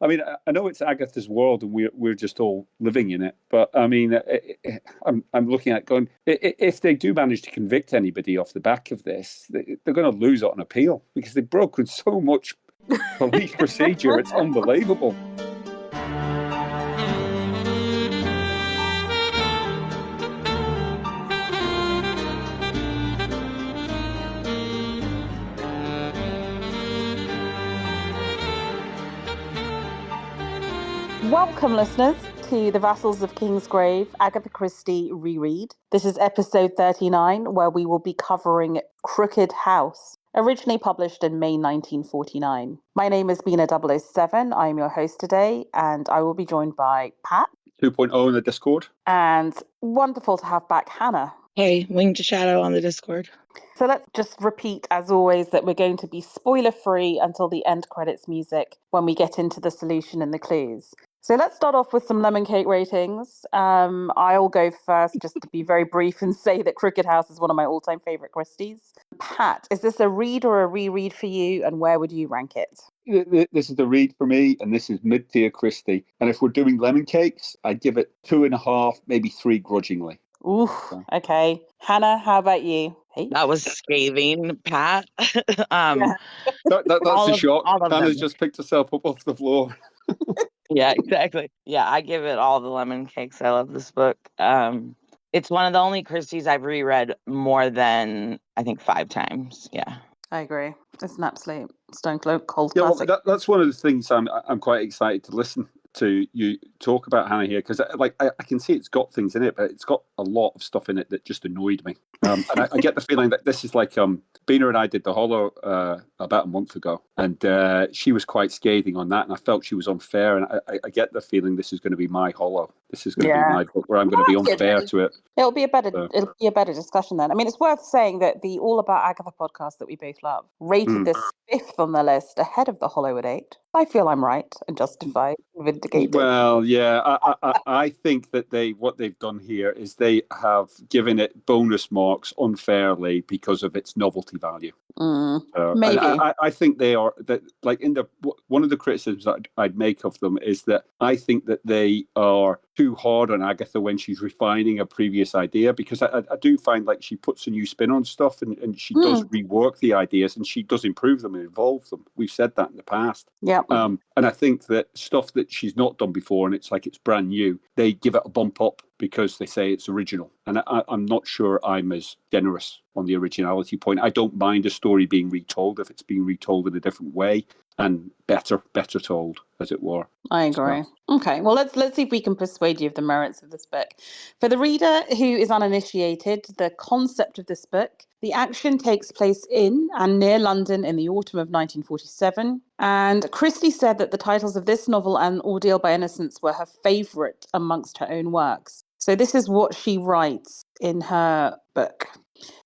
I mean, I know it's Agatha's world and we're just all living in it. But I mean, I'm looking at going, if they do manage to convict anybody off the back of this, they're going to lose it on appeal because they've broken so much police procedure. It's unbelievable. Welcome, listeners, to the Vassals of Kingsgrave, Agatha Christie Reread. This is episode 39, where we will be covering Crooked House, originally published in May 1949. My name is Bina 007. I'm your host today, and I will be joined by Pat. 2.0 in the Discord. And wonderful to have back Hannah. Hey, Wing to Shadow on the Discord. So let's just repeat, as always, that we're going to be spoiler-free until the end credits music when we get into the solution and the clues. So let's start off with some lemon cake ratings. I'll go first just to be very brief and say that Crooked House is one of my all-time favourite Christies. Pat, is this a read or a reread for you, and where would you rank it? This is the read for me, and this is mid-tier Christie. And if we're doing lemon cakes, I'd give it 2.5, maybe 3 grudgingly. Ooh, okay. Hannah, how about you? Hey. That was scathing, Pat. That's a shock. Hannah's just picked herself up off the floor. Yeah, exactly. Yeah, I give it all the lemon cakes. I love this book. It's one of the only Christies I've reread more than, I think, 5 times. Yeah. I agree. It's an absolute stone cold classic. Well, that's one of the things I'm quite excited to listen to you talk about, Hannah, here, because I can see it's got things in it, but it's got a lot of stuff in it that just annoyed me. And I get the feeling that this is like Bina and I did the Hollow about a month ago, and she was quite scathing on that, and I felt she was unfair. And I get the feeling this is going to be my Hollow. This is going to be my book where I'm going to be unfair to it. It'll be a better discussion then. I mean, it's worth saying that the All About Agatha podcast that we both love rated this 5th on the list ahead of the Hollow at 8. I feel I'm right and justified and vindicated. Well, yeah, I think that what they've done here is they have given it bonus marks unfairly because of its novelty value. Maybe. I think they are that, like, one of the criticisms that I'd make of them is that I think that they are too hard on Agatha when she's refining a previous idea, because I do find like she puts a new spin on stuff and she does rework the ideas and she does improve them and evolve them. We've said that in the past. Yeah. And I think that stuff that she's not done before and it's like it's brand new, they give it a bump up because they say it's original. And I'm not sure I'm as generous on the originality point. I don't mind a story being retold if it's being retold in a different way and better told, as it were. I agree. So. Okay, well, let's see if we can persuade you of the merits of this book. For the reader who is uninitiated, the concept of this book, the action takes place in and near London in the autumn of 1947. And Christie said that the titles of this novel and Ordeal by Innocence were her favourite amongst her own works. So this is what she writes in her book.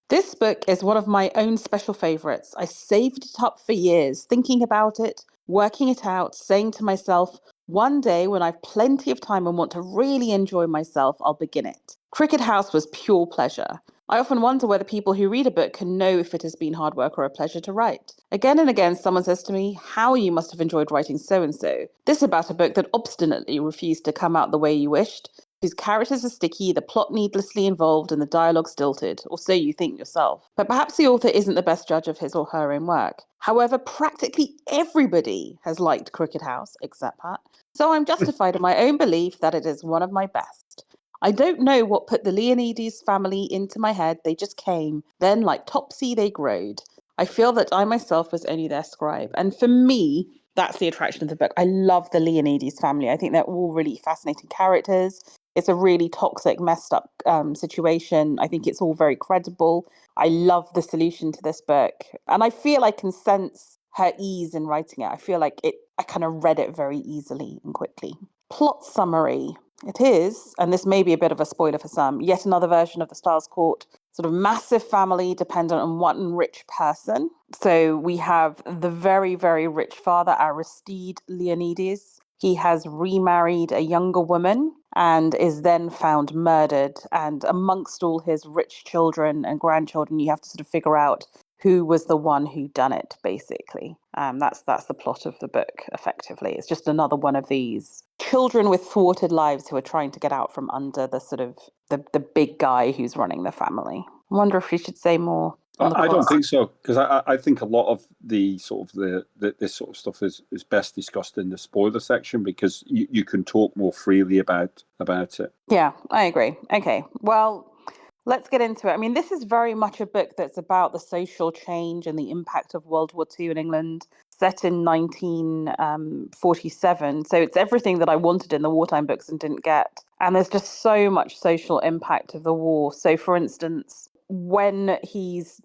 This book is one of my own special favourites. I saved it up for years, thinking about it, working it out, saying to myself, one day when I've plenty of time and want to really enjoy myself, I'll begin it. Crooked House was pure pleasure. I often wonder whether people who read a book can know if it has been hard work or a pleasure to write. Again and again, someone says to me, how you must have enjoyed writing so-and-so. This about a book that obstinately refused to come out the way you wished, whose characters are sticky, the plot needlessly involved, and the dialogue stilted, or so you think yourself. But perhaps the author isn't the best judge of his or her own work. However, practically everybody has liked Crooked House, except Pat, so I'm justified in my own belief that it is one of my best. I don't know what put the Leonides family into my head, they just came, then like Topsy they growed. I feel that I myself was only their scribe, and for me, that's the attraction of the book. I love the Leonides family. I think they're all really fascinating characters. It's a really toxic, messed up situation. I think it's all very credible. I love the solution to this book. And I feel I can sense her ease in writing it. I feel like I kind of read it very easily and quickly. Plot summary. It is, and this may be a bit of a spoiler for some, yet another version of the Stars Court, sort of massive family dependent on one rich person. So we have the very, very rich father, Aristide Leonides. He has remarried a younger woman and is then found murdered. And amongst all his rich children and grandchildren, you have to sort of figure out who was the one who done it, basically. That's the plot of the book, effectively. It's just another one of these children with thwarted lives who are trying to get out from under the sort of the big guy who's running the family. I wonder if we should say more on the I don't plot. think so, because I think a lot of the sort of this sort of stuff is best discussed in the spoiler section, because you can talk more freely about it. Yeah, I agree. Okay, well, let's get into it. I mean, this is very much a book that's about the social change and the impact of World War II in England, set in 1947. So it's everything that I wanted in the wartime books and didn't get. And there's just so much social impact of the war. So, for instance, when he's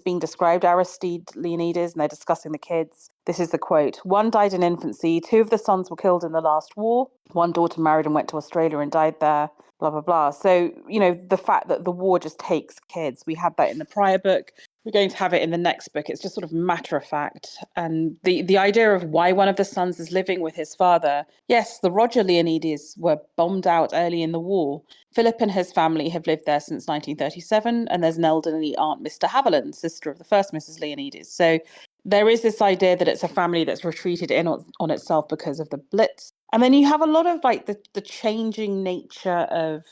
being described, Aristide Leonides, and they're discussing the kids, this is the quote: "One died in infancy, 2 of the sons were killed in the last war, 1 daughter married and went to Australia and died there, blah, blah, blah." So, the fact that the war just takes kids, we had that in the prior book. We're going to have it in the next book. It's just sort of matter of fact. And the idea of why one of the sons is living with his father. Yes, the Roger Leonides were bombed out early in the war. Philip and his family have lived there since 1937. And there's an elderly aunt, Mr. Haviland, sister of the first Mrs. Leonides. So there is this idea that it's a family that's retreated in on itself because of the Blitz. And then you have a lot of like the changing nature of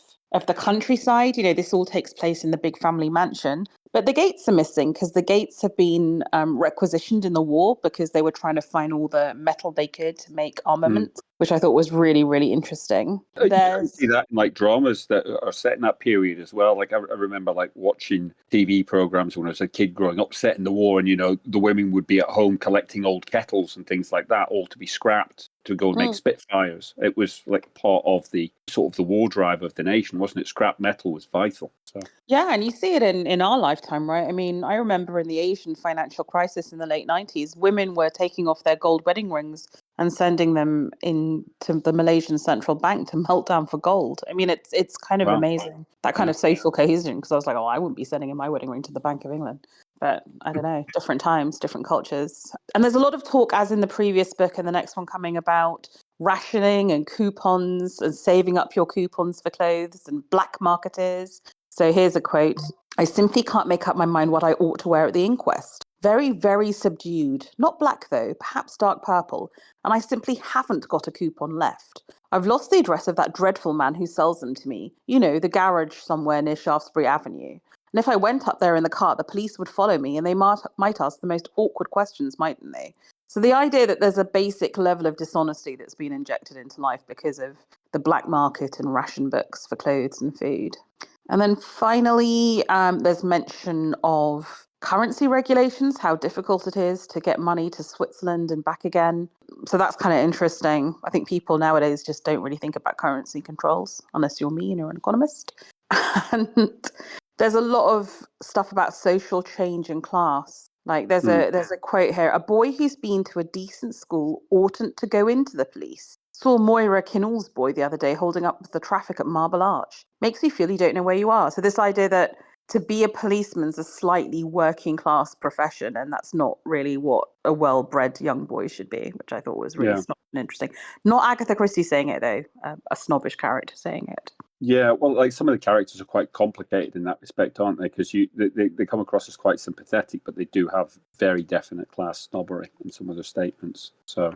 the countryside. This all takes place in the big family mansion. But the gates are missing because the gates have been requisitioned in the war because they were trying to find all the metal they could to make armament, which I thought was really, really interesting. You can see that in like dramas that are set in that period as well. Like I remember like watching TV programs when I was a kid growing up set in the war, and the women would be at home collecting old kettles and things like that, all to be scrapped to go and make Spitfires. It was like part of the sort of the war drive of the nation, wasn't it? Scrap metal was vital. So yeah, and you see it in our lifetime, right? I mean, I remember in the Asian financial crisis in the late 90s, women were taking off their gold wedding rings and sending them into the Malaysian central bank to melt down for gold. I mean, it's kind of amazing, that kind of social cohesion, because I was like, oh, I wouldn't be sending in my wedding ring to the Bank of England. But I don't know, different times, different cultures. And there's a lot of talk, as in the previous book and the next one coming, about rationing and coupons and saving up your coupons for clothes and black marketers. So here's a quote: "I simply can't make up my mind what I ought to wear at the inquest. Very, very subdued. Not black, though, perhaps dark purple. And I simply haven't got a coupon left. I've lost the address of that dreadful man who sells them to me. The garage somewhere near Shaftesbury Avenue. And if I went up there in the cart, the police would follow me and they might ask the most awkward questions, mightn't they?" So the idea that there's a basic level of dishonesty that's been injected into life because of the black market and ration books for clothes and food. And then finally, there's mention of currency regulations, how difficult it is to get money to Switzerland and back again. So that's kind of interesting. I think people nowadays just don't really think about currency controls, unless you're me and you're an economist. And there's a lot of stuff about social change and class. Like there's a quote here: "A boy who's been to a decent school oughtn't to go into the police. Saw Moira Kinnell's boy the other day holding up the traffic at Marble Arch. Makes you feel you don't know where you are." So this idea that to be a policeman's a slightly working class profession, and that's not really what a well-bred young boy should be, which I thought was really snobbish and interesting. Not Agatha Christie saying it, though, a snobbish character saying it. Yeah, well, like some of the characters are quite complicated in that respect, aren't they? Because they come across as quite sympathetic, but they do have very definite class snobbery in some of their statements. So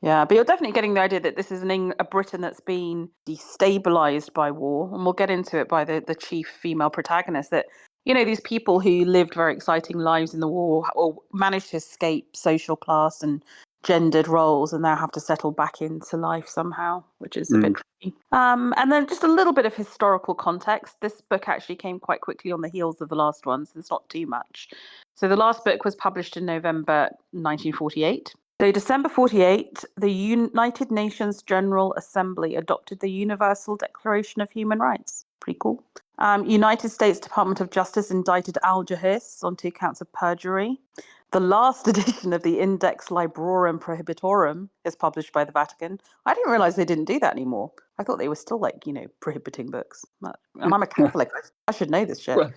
yeah, but you're definitely getting the idea that this is a Britain that's been destabilized by war, and we'll get into it by the chief female protagonist. That these people who lived very exciting lives in the war or managed to escape social class and gendered roles and now have to settle back into life somehow, which is a bit tricky. And then just a little bit of historical context. This book actually came quite quickly on the heels of the last one, so it's not too much. So the last book was published in November 1948. So December 48, the United Nations General Assembly adopted the Universal Declaration of Human Rights. Pretty cool. United States Department of Justice indicted Al-Jahis on 2 counts of perjury. The last edition of the Index Librorum Prohibitorum is published by the Vatican. I didn't realize they didn't do that anymore. I thought they were still like, prohibiting books. And I'm a Catholic. I should know this shit. Well,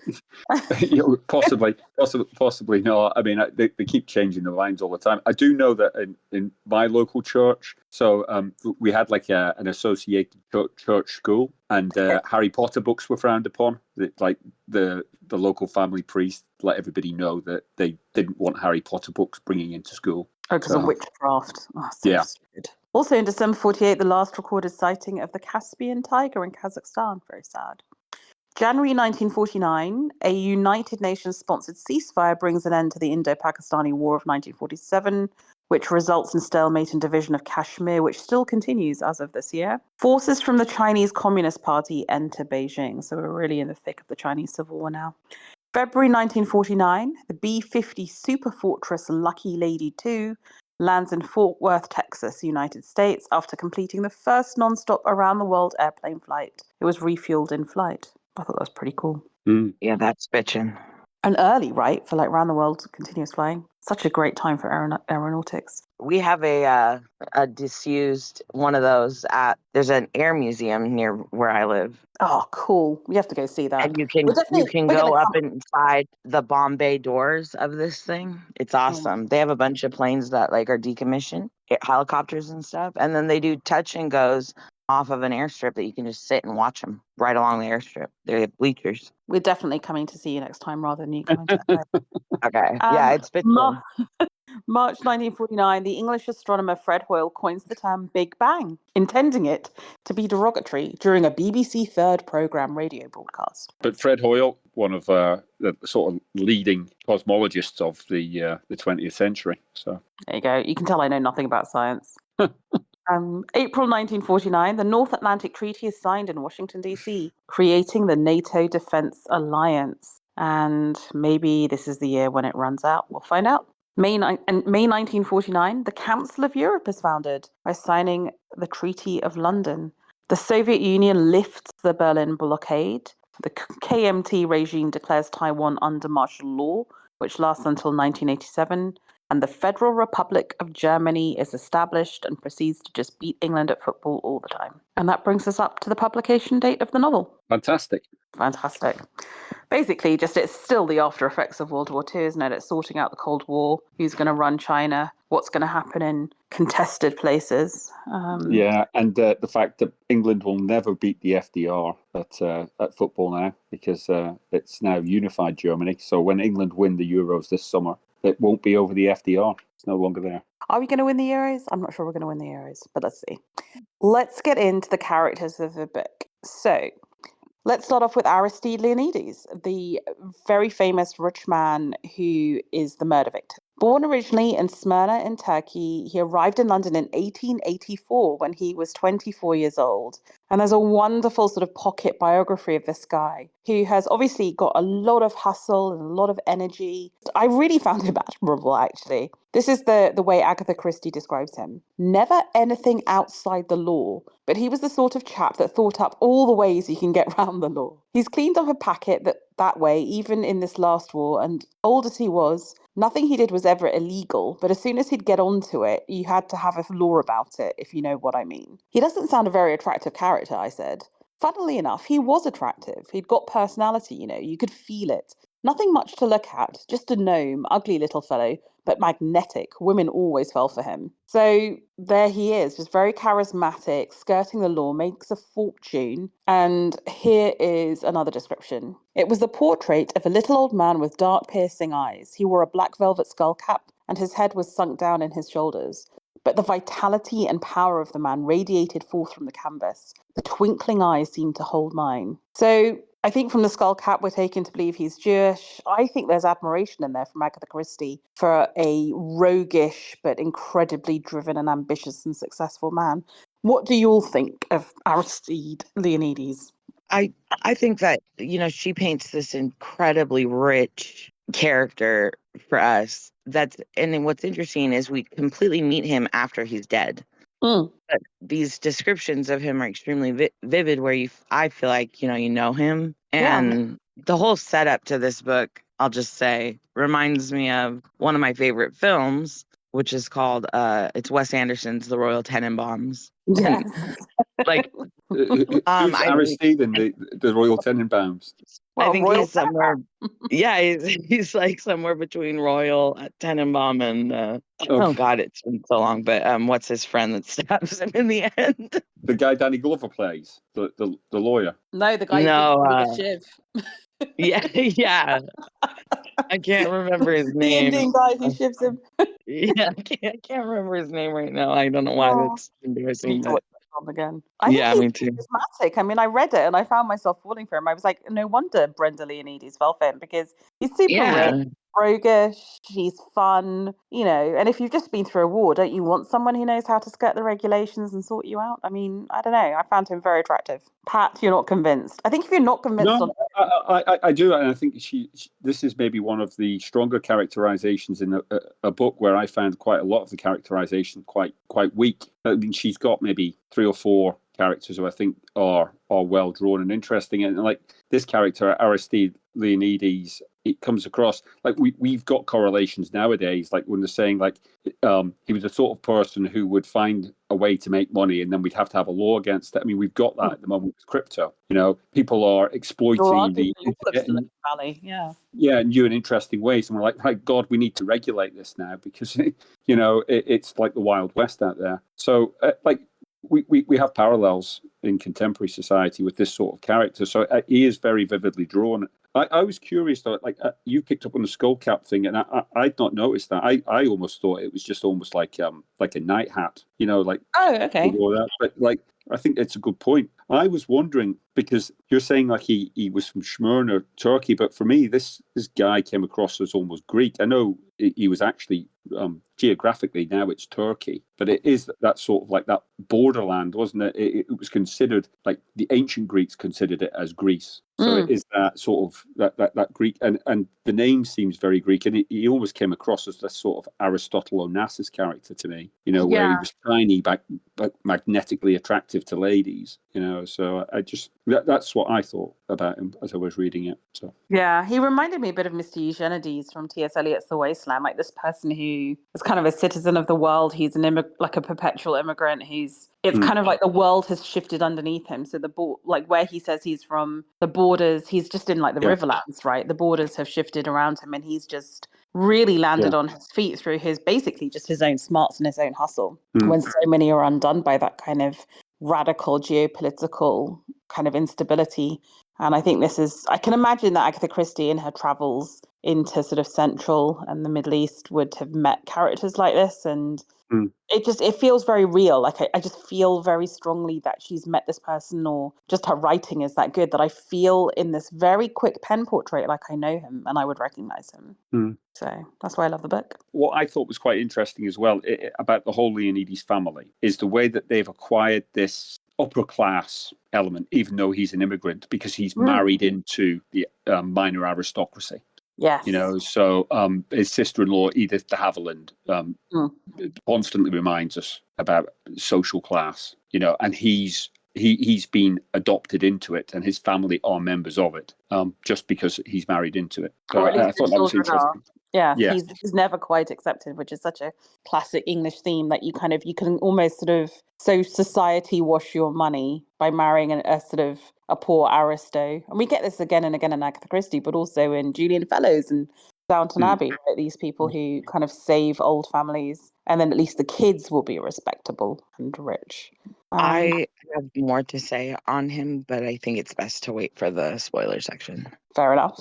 possibly not. I mean, they keep changing the lines all the time. I do know that in my local church, so we had like an associated church school, and Harry Potter books were frowned upon. Like the local family priest let everybody know that they didn't want Harry Potter books bringing into school. Oh, because of witchcraft. Oh, so stupid. Also in December 1948, the last recorded sighting of the Caspian tiger in Kazakhstan. Very sad. January 1949, a United Nations-sponsored ceasefire brings an end to the Indo-Pakistani War of 1947, which results in stalemate and division of Kashmir, which still continues as of this year. Forces from the Chinese Communist Party enter Beijing, so we're really in the thick of the Chinese Civil War now. February 1949, the B-50 Superfortress Lucky Lady II lands in Fort Worth, Texas, United States, after completing the first non-stop around-the-world airplane flight. It was refueled in flight. I thought that was pretty cool. Mm. Yeah, that's bitchin'. And early, right, for like around-the-world continuous flying. Such a great time for aeronautics. We have a disused one of those there's an air museum near where I live. Oh, cool. We have to go see that. And you can go up inside the Bombay doors of this thing. It's awesome. They have a bunch of planes that like are decommissioned, helicopters and stuff. And then they do touch and goes off of an airstrip that you can just sit and watch them right along the airstrip. They have bleachers. We're definitely coming to see you next time rather than you coming to Okay. Yeah, it's been March 1949, the English astronomer Fred Hoyle coins the term Big Bang, intending it to be derogatory during a BBC Third programme radio broadcast. But Fred Hoyle, one of the sort of leading cosmologists of the 20th century. So there you go. You can tell I know nothing about science. April 1949, the North Atlantic Treaty is signed in Washington, D.C., creating the NATO Defense Alliance. And maybe this is the year when it runs out. We'll find out. May 1949, the Council of Europe is founded by signing the Treaty of London. The Soviet Union lifts the Berlin blockade. The KMT regime declares Taiwan under martial law, which lasts until 1987. And the Federal Republic of Germany is established and proceeds to just beat England at football all the time. And that brings us up to the publication date of the novel. Fantastic. Basically, it's still the after effects of World War II, isn't it? It's sorting out the Cold War, who's going to run China, what's going to happen in contested places. And the fact that England will never beat the FDR at football now, because it's now unified Germany. So when England win the Euros this summer, it won't be over the FDR. It's no longer there. Are we going to win the Euros? I'm not sure we're going to win the Euros, but let's see. Let's get into the characters of the book. So let's start off with Aristide Leonides, the very famous rich man who is the murder victim. Born originally in Smyrna in Turkey, he arrived in London in 1884 when he was 24 years old. And there's a wonderful sort of pocket biography of this guy who has obviously got a lot of hustle and a lot of energy. I really found him admirable, actually. This is the way Agatha Christie describes him. Never anything outside the law, but he was the sort of chap that thought up all the ways you can get around the law. He's cleaned up a packet that way, even in this last war, and old as he was, nothing he did was ever illegal, but as soon as he'd get onto it, you had to have a law about it, if you know what I mean. He doesn't sound a very attractive character, I said. Funnily enough, he was attractive. He'd got personality, you could feel it. Nothing much to look at, just a gnome, ugly little fellow, but magnetic. Women always fell for him. So there he is, just very charismatic, skirting the law, makes a fortune. And here is another description. It was the portrait of a little old man with dark, piercing eyes. He wore a black velvet skull cap, and his head was sunk down in his shoulders. But the vitality and power of the man radiated forth from the canvas. The twinkling eyes seemed to hold mine. So I think from the skull cap, we're taken to believe he's Jewish. I think there's admiration in there from Agatha Christie for a roguish but incredibly driven and ambitious and successful man. What do you all think of Aristide Leonides? I think that, she paints this incredibly rich character for us. And what's interesting is we completely meet him after he's dead. But these descriptions of him are extremely vivid, where I feel like, you know him. And the whole setup to this book, I'll just say, reminds me of one of my favorite films, which is called it's Wes Anderson's The Royal Tenenbaums. Yes. Like, Who's I think Aristide in the Royal Tenenbaums? I Well, think Royal he's somewhere. Yeah, he's like somewhere between Royal Tenenbaum and oh God, it's been so long. But what's his friend that stabs him in the end? The guy Danny Glover plays, the lawyer. No, the guy No, who thinks with Shiv. yeah, yeah. I can't remember his The name. Indian guy who shivs him. Yeah, I can't remember his name right now. I don't know why Oh, that's I embarrassing. need to But watch that film again. I think yeah, he's me too. charismatic. I mean, I read it and I found myself falling for him. I was like, no wonder Brenda Leonides fell for him because he's super rich, Yeah, roguish, he's fun, and if you've just been through a war, don't you want someone who knows how to skirt the regulations and sort you out? I mean, I don't know. I found him very attractive. Pat, you're not convinced. I think if you're not convinced No, I do, and I think this is maybe one of the stronger characterizations in a book where I found quite a lot of the characterization quite weak. I mean, she's got maybe 3 or 4 characters who I think are well drawn and interesting, and like this character Aristide Leonides, it comes across like we've got correlations nowadays, like when they're saying like he was the sort of person who would find a way to make money and then we'd have to have a law against it. I mean, we've got that at the moment with crypto. People are exploiting the internet in new and interesting ways, and we're like, my God, we need to regulate this now because it's like the Wild West out there. So we have parallels in contemporary society with this sort of character. So he is very vividly drawn. I was curious though, like you picked up on the skull cap thing, and I'd not noticed that. I almost thought it was just almost like a night hat, like oh, okay. that. But like, I think it's a good point. I was wondering because you're saying like he was from Smyrna, Turkey, but for me, this guy came across as almost Greek. I know he was actually geographically now it's Turkey, but it is that sort of like that borderland, wasn't it? It was considered like the ancient Greeks considered it as Greece. So it is that sort of that Greek, and the name seems very Greek, and he almost came across as this sort of Aristotle Onassis character to me, where he was tiny but magnetically attractive to ladies, So I just that's what I thought about him as I was reading it. So yeah, he reminded me a bit of Mr. Eugenides from T.S. Eliot's The Wasteland, like this person who is kind of a citizen of the world. He's like a perpetual immigrant. It's kind of like the world has shifted underneath him. So like where he says he's from, the borders, he's just in like the Riverlands, right? The borders have shifted around him, and he's just really landed on his feet through basically just his own smarts and his own hustle. When so many are undone by that kind of radical geopolitical kind of instability. And I think I can imagine that Agatha Christie in her travels into sort of Central and the Middle East would have met characters like this. And it feels very real. Like I just feel very strongly that she's met this person, or just her writing is that good that I feel in this very quick pen portrait like I know him and I would recognize him. So that's why I love the book. What I thought was quite interesting as well about the whole Leonides family is the way that they've acquired this upper class element, even though he's an immigrant, because he's married into the minor aristocracy. Yes. So his sister-in-law, Edith de Havilland, constantly reminds us about social class, and he's been adopted into it, and his family are members of it, just because he's married into it. So I thought that was interesting. Yeah, he's never quite accepted, which is such a classic English theme that you can almost sort of society wash your money by marrying a sort of a poor aristo. And we get this again and again in Agatha Christie, but also in Julian Fellows and Downton Abbey, right? These people who kind of save old families, and then at least the kids will be respectable and rich. I have more to say on him, but I think it's best to wait for the spoiler section. Fair enough.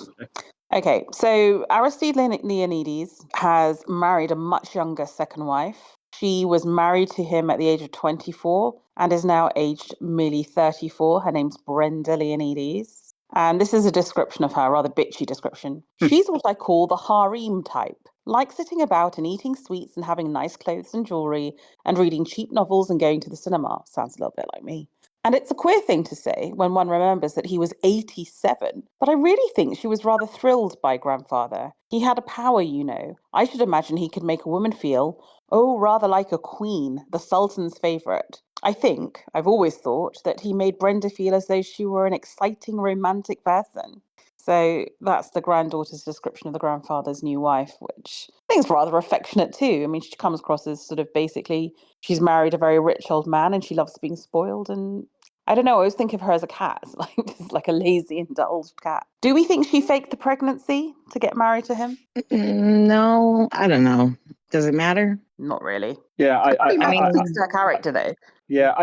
Okay, so Aristide Leonides has married a much younger second wife. She was married to him at the age of 24 and is now aged merely 34. Her name's Brenda Leonides. And this is a description of her, a rather bitchy description. She's what I call the harem type. Like sitting about and eating sweets and having nice clothes and jewelry and reading cheap novels and going to the cinema. Sounds a little bit like me. And it's a queer thing to say when one remembers that he was 87, but I really think she was rather thrilled by grandfather. He had a power, I should imagine he could make a woman feel, rather like a queen, the Sultan's favourite. I've always thought, that he made Brenda feel as though she were an exciting romantic person. So that's the granddaughter's description of the grandfather's new wife, which I think is rather affectionate too. I mean, she comes across as sort of basically she's married a very rich old man and she loves being spoiled. And I don't know, I always think of her as a cat, just like a lazy, indulged cat. Do we think she faked the pregnancy to get married to him? No, I don't know. Does it matter? Not really. Yeah, It probably I matters mean, to her character though. yeah,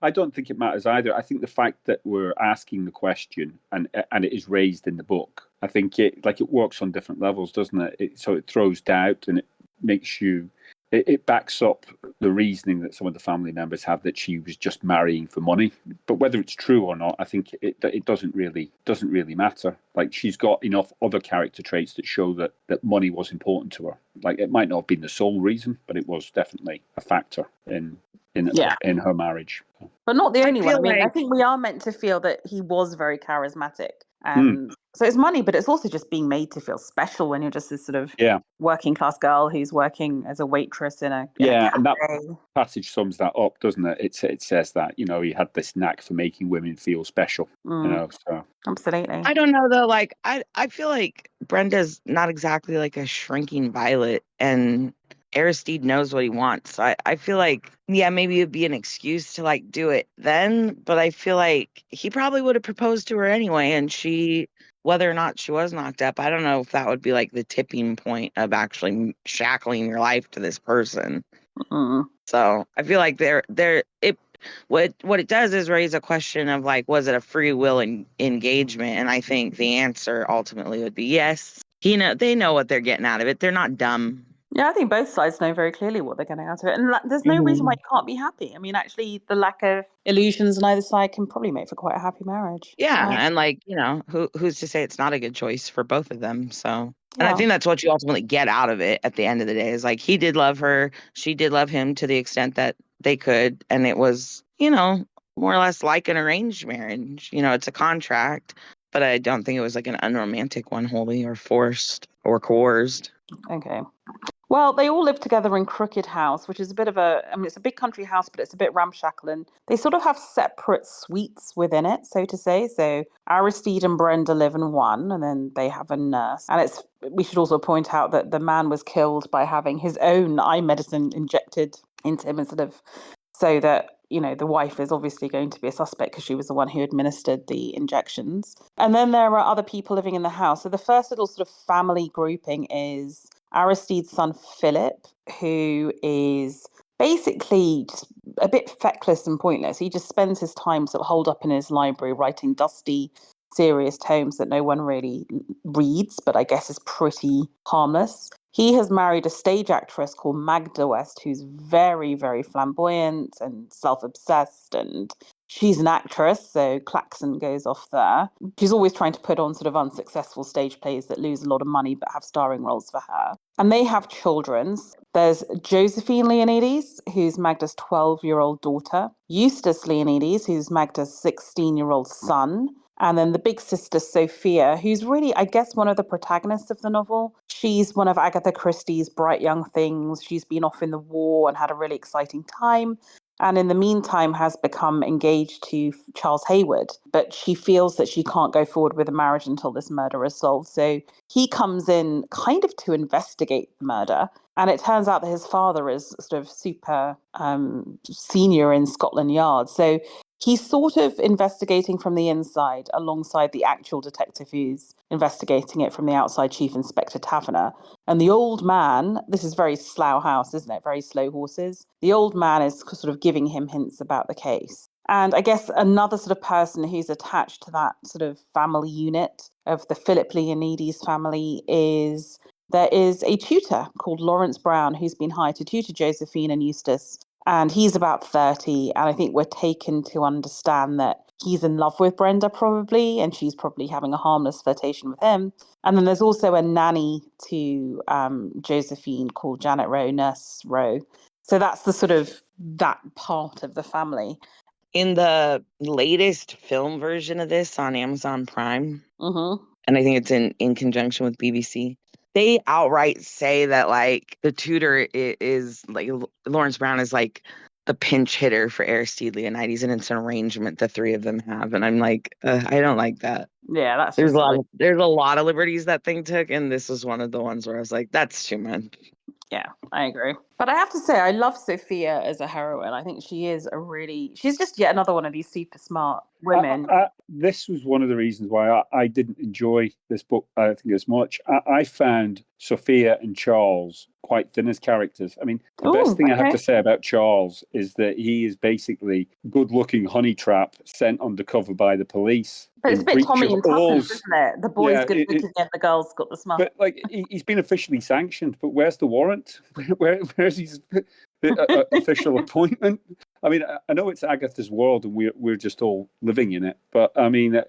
I don't think it matters either. I think the fact that we're asking the question and it is raised in the book, I think it works on different levels, doesn't it? So it throws doubt and it makes you. It backs up the reasoning that some of the family members have that she was just marrying for money. But whether it's true or not, I think it doesn't really matter. Like, she's got enough other character traits that show that money was important to her. Like, it might not have been the sole reason, but it was definitely a factor in her marriage. But not the only one. I feel mean, I like think we are meant to feel that he was very charismatic. And so it's money, but it's also just being made to feel special when you're just this sort of Yeah, working class girl who's working as a waitress in a yeah, and that cafe. passage sums that up, doesn't it? It says that he had this knack for making women feel special. So Absolutely. I don't know though. Like I feel like Brenda's not exactly like a shrinking violet, and Aristide knows what he wants. So I feel like, yeah, maybe it'd be an excuse to like do it then, but I feel like he probably would have proposed to her anyway, and whether or not she was knocked up, I don't know if that would be like the tipping point of actually shackling your life to this person. Mm. So I feel like what it does is raise a question of like, was it a free will engagement? And I think the answer ultimately would be yes. They know what they're getting out of it. They're not dumb. Yeah, I think both sides know very clearly what they're getting out of it. And there's no reason why you can't be happy. I mean, actually, the lack of illusions on either side can probably make for quite a happy marriage. Yeah, and like, who's to say it's not a good choice for both of them? So, and I Yeah. think that's what you ultimately get out of it at the end of the day is like he did love her, she did love him to the extent that they could, and it was, more or less like an arranged marriage. It's a contract, but I don't think it was like an unromantic one wholly or forced or coerced. Okay. Well, they all live together in Crooked House, which is it's a big country house, but it's a bit ramshackle. And they sort of have separate suites within it, so to say. So Aristide and Brenda live in one, and then they have a nurse. And we should also point out that the man was killed by having his own eye medicine injected into him instead of so that, the wife is obviously going to be a suspect because she was the one who administered the injections. And then there are other people living in the house. So the first little sort of family grouping is Aristide's son Philip, who is basically just a bit feckless and pointless. He just spends his time sort of holed up in his library writing dusty, serious tomes that no one really reads, but I guess is pretty harmless. He has married a stage actress called Magda West, who's very, very flamboyant and self-obsessed, and she's an actress, so Klaxon goes off there. She's always trying to put on sort of unsuccessful stage plays that lose a lot of money but have starring roles for her. And they have children. There's Josephine Leonides, who's Magda's 12-year-old daughter, Eustace Leonides, who's Magda's 16-year-old son, and then the big sister, Sophia, who's really, I guess, one of the protagonists of the novel. She's one of Agatha Christie's bright young things. She's been off in the war and had a really exciting time. And in the meantime has become engaged to Charles Hayward. But she feels that she can't go forward with a marriage until this murder is solved. So he comes in kind of to investigate the murder. And it turns out that his father is sort of super senior in Scotland Yard. So he's sort of investigating from the inside alongside the actual detective who's investigating it from the outside, Chief Inspector Taverner. And the old man, this is very Slough House, isn't it? Very slow horses. The old man is sort of giving him hints about the case. And I guess another sort of person who's attached to that sort of family unit of the Philip Leonides family there is a tutor called Lawrence Brown who's been hired to tutor Josephine and Eustace. And he's about 30. And I think we're taken to understand that he's in love with Brenda probably, and she's probably having a harmless flirtation with him. And then there's also a nanny to Josephine called Janet Rowe, Nurse Rowe. So that's the sort of that part of the family. In the latest film version of this on Amazon Prime, and I think it's in conjunction with BBC, they outright say that like the tutor is like Lawrence Brown is like the pinch hitter for Aristide Leonides, and it's an arrangement the three of them have, and I'm like, I don't like that. Yeah, that's There's just there's a lot of liberties that thing took, and this was one of the ones where I was like, that's too much. Yeah, I agree. But I have to say, I love Sophia as a heroine. I think she's just yet another one of these super smart women. This was one of the reasons why I didn't enjoy this book, I think, as much. I found Sophia and Charles quite thin as characters. I mean, the best thing I have to say about Charles is that he is basically good-looking honey trap sent undercover by the police. But it's a bit Tommy and Tuppence, isn't it? The boy's good looking and the girl's got the smart. But like, he's been officially sanctioned, but where's the warrant? Where's his official appointment? I mean, I know it's Agatha's world and we're just all living in it, but I mean,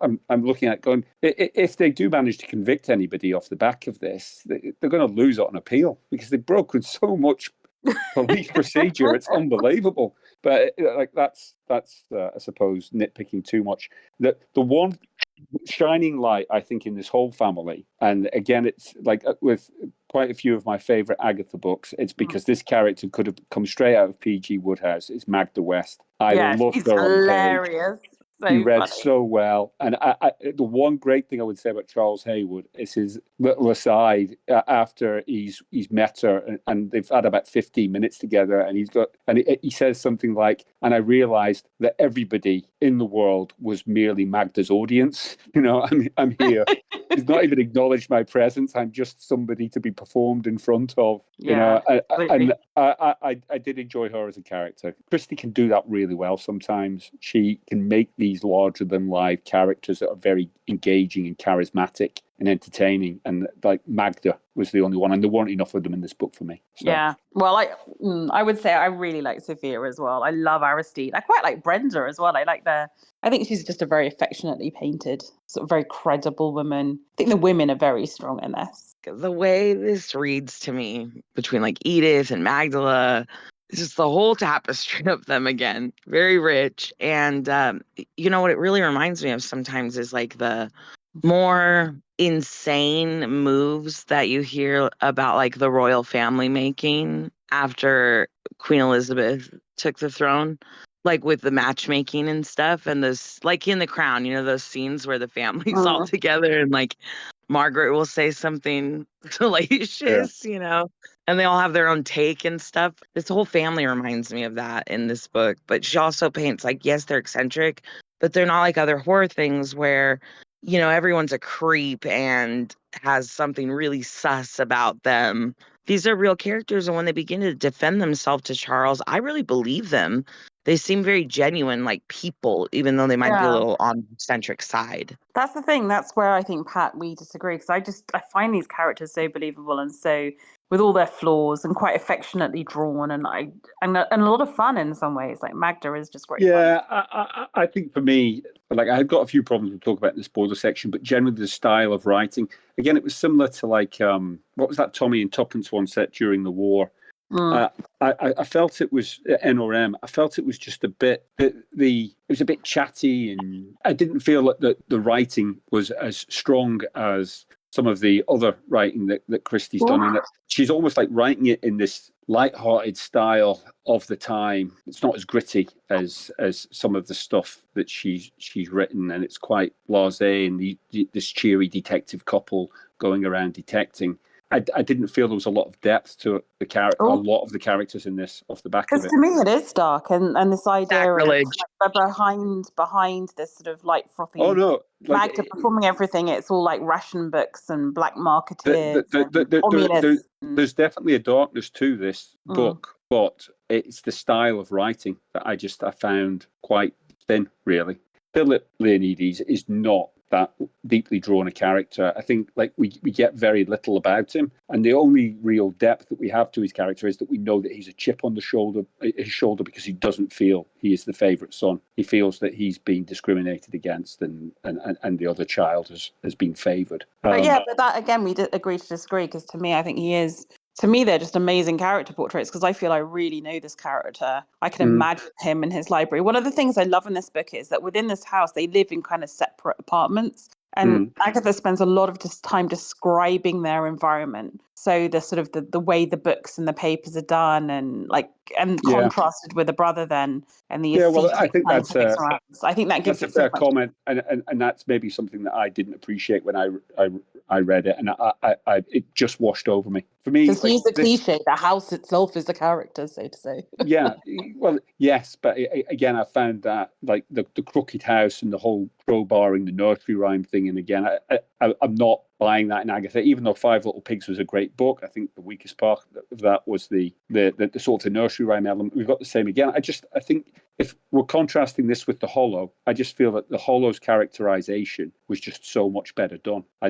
I'm looking at going, if they do manage to convict anybody off the back of this, they're going to lose it on appeal because they've broken so much police procedure. It's unbelievable. But like that's I suppose nitpicking too much. The one shining light, I think, in this whole family, and again, it's like with quite a few of my favorite Agatha books, it's because this character could have come straight out of P.G. Wodehouse. It's Magda West. I love her hilarious. He read so well. And the one great thing I would say about Charles Haywood is his little aside after he's met her and they've had about 15 minutes together, and he says something like, and I realized that everybody in the world was merely Magda's audience. You know, I'm here. He's not even acknowledged my presence. I'm just somebody to be performed in front of. Yeah, and I did enjoy her as a character. Christie can do that really well sometimes. She can make these larger than life characters that are very engaging and charismatic and entertaining, and like Magda was the only one, and there weren't enough of them in this book for me. So. Yeah, well, I would say I really like Sophia as well. I love Aristide. I quite like Brenda as well. I think she's just a very affectionately painted, sort of very credible woman. I think the women are very strong in this. The way this reads to me between like Edith and Magdala, it's just the whole tapestry of them again, very rich. And you know what it really reminds me of sometimes is like the more insane moves that you hear about like the royal family making after Queen Elizabeth took the throne, like with the matchmaking and stuff, and this like in The Crown, you know, those scenes where the family's all together and like Margaret will say something salacious, you know, and they all have their own take and stuff. This whole family reminds me of that in this book. But she also paints like, yes, they're eccentric, but they're not like other horror things where, you know, everyone's a creep and has something really sus about them. These are real characters. And when they begin to defend themselves to Charles, I really believe them. They seem very genuine, like people, even though they might be a little on the eccentric side. That's the thing. That's where I think, Pat, we disagree, because I find these characters so believable and so, with all their flaws, and quite affectionately drawn, and a lot of fun in some ways. Like Magda is just great. Yeah, I think for me, like I've got a few problems we'll talk about in the spoiler section, but generally the style of writing. Again, it was similar to like what was that Tommy and Tuppence one set during the war. I felt it was NRM. I felt it was just a bit it was a bit chatty, and I didn't feel that the writing was as strong as some of the other writing that Christie's done. And she's almost like writing it in this light-hearted style of the time. It's not as gritty as some of the stuff that she's written, and it's quite blasé, and this cheery detective couple going around detecting. I didn't feel there was a lot of depth to the character. A lot of the characters in this off the back of it. Because to me, it is dark, and this idea of behind this sort of light frothy. Oh no, Magda performing everything. It's all like ration books and black marketeers. There's definitely a darkness to this book, but it's the style of writing that I found quite thin. Really, Philip Leonides is not that deeply drawn a character. I think like we get very little about him, and the only real depth that we have to his character is that we know that he's a chip on his shoulder because he doesn't feel he is the favourite son. He feels that he's been discriminated against, and the other child has been favoured. But that again, we agree to disagree, because to me, I think he is. To me, they're just amazing character portraits, because I feel I really know this character. I can imagine him in his library. One of the things I love in this book is that within this house, they live in kind of separate apartments. And Agatha spends a lot of time describing their environment. So the sort of the way the books and the papers are done, and contrasted with the brother then, and the Well, I think that's scientific surroundings. I think that gives a it so fair much. comment, and that's maybe something that I didn't appreciate when I read it, and I it just washed over me. For me, Just use the cliche, the house itself is the character, so to say. Yeah, well, yes, but again, I found that like the crooked house and the whole crowbarring the nursery rhyme thing, and again, I'm not buying that in Agatha. Even though Five Little Pigs was a great book, I think the weakest part of that was the sort of the nursery rhyme element. We've got the same again. I think if we're contrasting this with The Hollow, I just feel that The Hollow's characterization was just so much better done. I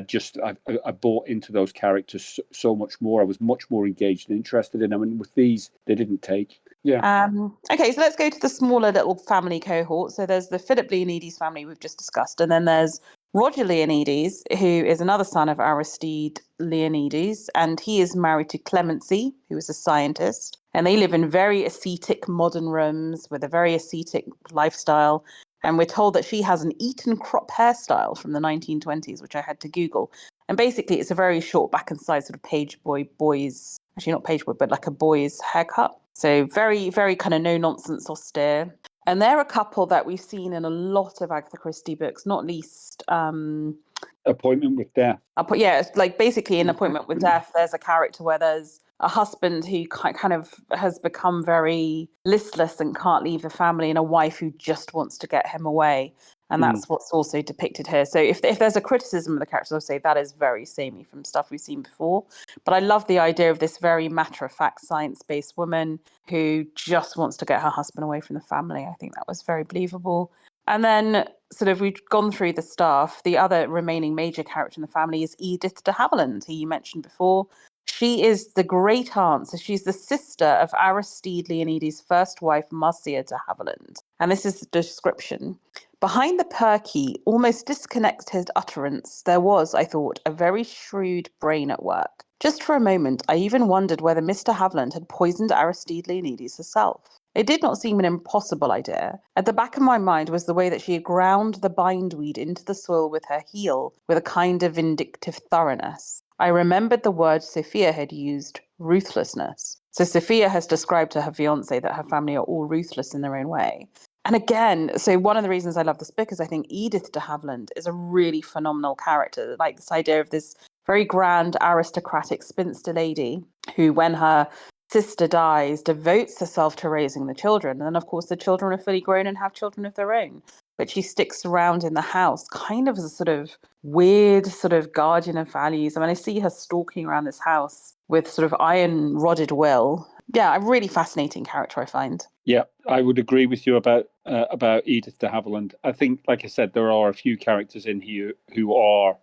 bought into those characters so much more. I was much more engaged and interested in them. And with these, they didn't take. Yeah. Okay, so let's go to the smaller little family cohort. So there's the Philip Leonides family we've just discussed, and then there's Roger Leonides, who is another son of Aristide Leonides, and he is married to Clemency, who is a scientist. And they live in very ascetic modern rooms with a very ascetic lifestyle. And we're told that she has an Eton crop hairstyle from the 1920s, which I had to Google. And basically, it's a very short back and side sort of page boys, actually not page boy, but like a boy's haircut. So very, very kind of no nonsense, austere. And they're a couple that we've seen in a lot of Agatha Christie books, not least Appointment with Death. It's like basically in Appointment with Death, there's a character where there's a husband who kind of has become very listless and can't leave the family, and a wife who just wants to get him away. And that's what's also depicted here. So if there's a criticism of the characters, I'll say that is very samey from stuff we've seen before. But I love the idea of this very matter-of-fact, science-based woman who just wants to get her husband away from the family. I think that was very believable. And then sort of we've gone through the staff. The other remaining major character in the family is Edith de Havilland, who you mentioned before. She is the great aunt. So she's the sister of Aristide Leonides' first wife, Marcia de Havilland. And this is the description. Behind the perky, almost disconnected utterance, there was, I thought, a very shrewd brain at work. Just for a moment, I even wondered whether Mr. Haviland had poisoned Aristide Leonides herself. It did not seem an impossible idea. At the back of my mind was the way that she had ground the bindweed into the soil with her heel, with a kind of vindictive thoroughness. I remembered the word Sophia had used, ruthlessness. So Sophia has described to her fiancé that her family are all ruthless in their own way. And again, so one of the reasons I love this book is I think Edith de Havilland is a really phenomenal character. Like this idea of this very grand aristocratic spinster lady who, when her sister dies, devotes herself to raising the children. And then, of course, the children are fully grown and have children of their own. But she sticks around in the house kind of as a sort of weird sort of guardian of values. I mean, I see her stalking around this house with sort of iron-rodded will. Yeah, a really fascinating character, I find. Yeah, I would agree with you about Edith de Havilland. I think, like I said, there are a few characters in here who are,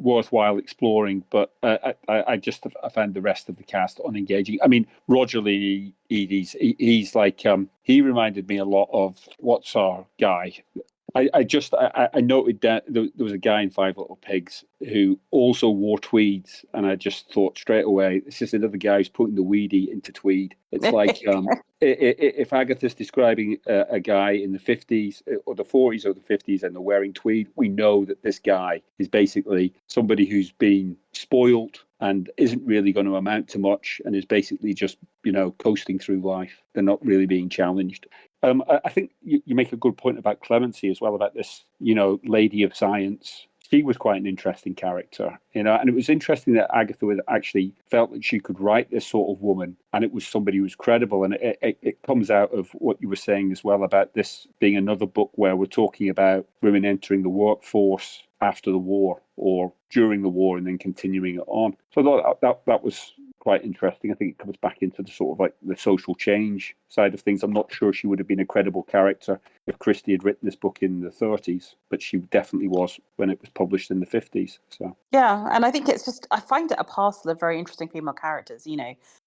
worthwhile exploring, but I found the rest of the cast unengaging. I mean, Roger Leonides, he's like, he reminded me a lot of What's Our Guy. I noted that there was a guy in Five Little Pigs who also wore tweeds, and I just thought straight away, this is another guy who's putting the weedy into tweed. It's like if Agatha's describing a guy in the 50s or the 40s or the 50s and they're wearing tweed, we know that this guy is basically somebody who's been spoiled and isn't really going to amount to much and is basically just, coasting through life. They're not really being challenged. I think you make a good point about Clemency as well, about this, lady of science. She was quite an interesting character, and it was interesting that Agatha actually felt that she could write this sort of woman, and it was somebody who was credible. And it comes out of what you were saying as well about this being another book where we're talking about women entering the workforce after the war or during the war and then continuing it on. So I thought that was quite interesting. I think it comes back into the sort of like the social change side of things. I'm not sure she would have been a credible character if Christie had written this book in the 30s, but she definitely was when it was published in the 50s. So yeah, and I think I find it a parcel of very interesting female characters.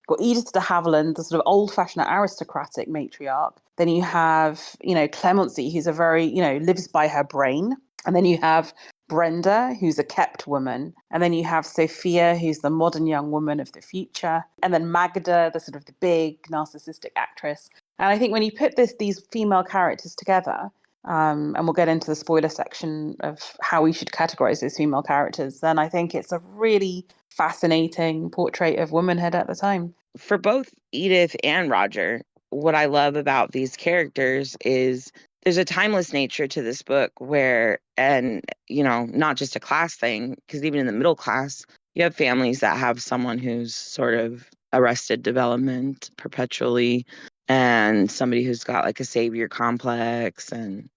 Got Edith de Havilland, the sort of old-fashioned aristocratic matriarch. Then you have, Clemency, who's a very, lives by her brain. And then you have Brenda, who's a kept woman. And then you have Sophia, who's the modern young woman of the future. And then Magda, the sort of the big narcissistic actress. And I think when you put these female characters together, and we'll get into the spoiler section of how we should categorize those female characters, then I think it's a really fascinating portrait of womanhood at the time. For both Edith and Roger, what I love about these characters is there's a timeless nature to this book where, and, not just a class thing, because even in the middle class, you have families that have someone who's sort of arrested development perpetually and somebody who's got like a savior complex. And,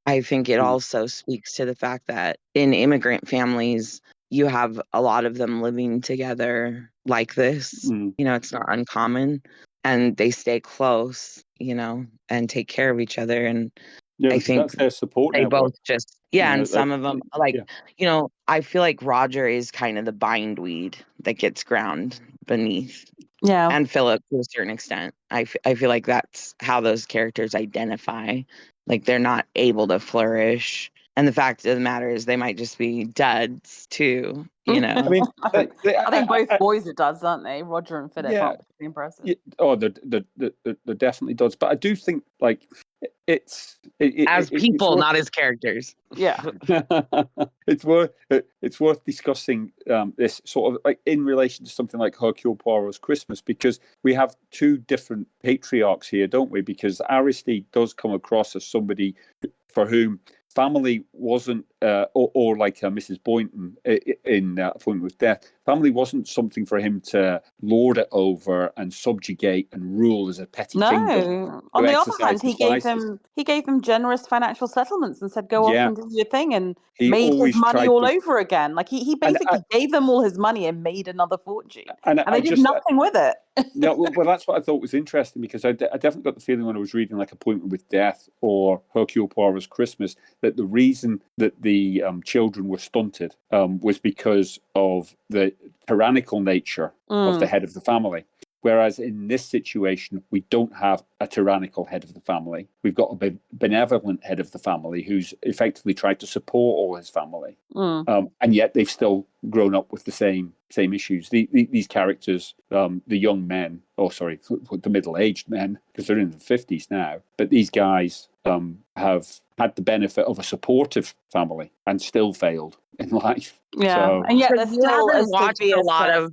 I think it also speaks to the fact that in immigrant families, you have a lot of them living together like this. It's not uncommon, and they stay close, and take care of each other. And I think that's their support they network. both just, and some of them, I feel like Roger is kind of the bindweed that gets ground beneath. Yeah. And Philip, to a certain extent. I feel like that's how those characters identify. Like, they're not able to flourish. And the fact of the matter is they might just be duds too, I mean, I think both boys are duds, aren't they? Roger and Philip aren't pretty impressive. They're definitely duds. But I do think, like, it's people, not as characters. Yeah. it's worth discussing this sort of like in relation to something like Hercule Poirot's Christmas, because we have two different patriarchs here, don't we? Because Aristide does come across as somebody for whom family wasn't, or like Mrs. Boynton in Appointment with Death, family wasn't something for him to lord it over and subjugate and rule as a petty kingdom. No, on the other hand, he gave them generous financial settlements and said, "Go off and do your thing," and he made his money all over again. Like he basically gave them all his money and made another fortune, and they did nothing with it. No, well, that's what I thought was interesting, because I definitely got the feeling when I was reading like Appointment with Death or Hercule Poirot's Christmas that the reason that the children were stunted was because of the tyrannical nature of the head of the family. Whereas in this situation, we don't have a tyrannical head of the family. We've got a benevolent head of the family who's effectively tried to support all his family. And yet they've still grown up with the same issues. These characters, the young men, the middle-aged men, because they're in their 50s now, but these guys have had the benefit of a supportive family and still failed in life. Yeah, and yet there's still watched a lot of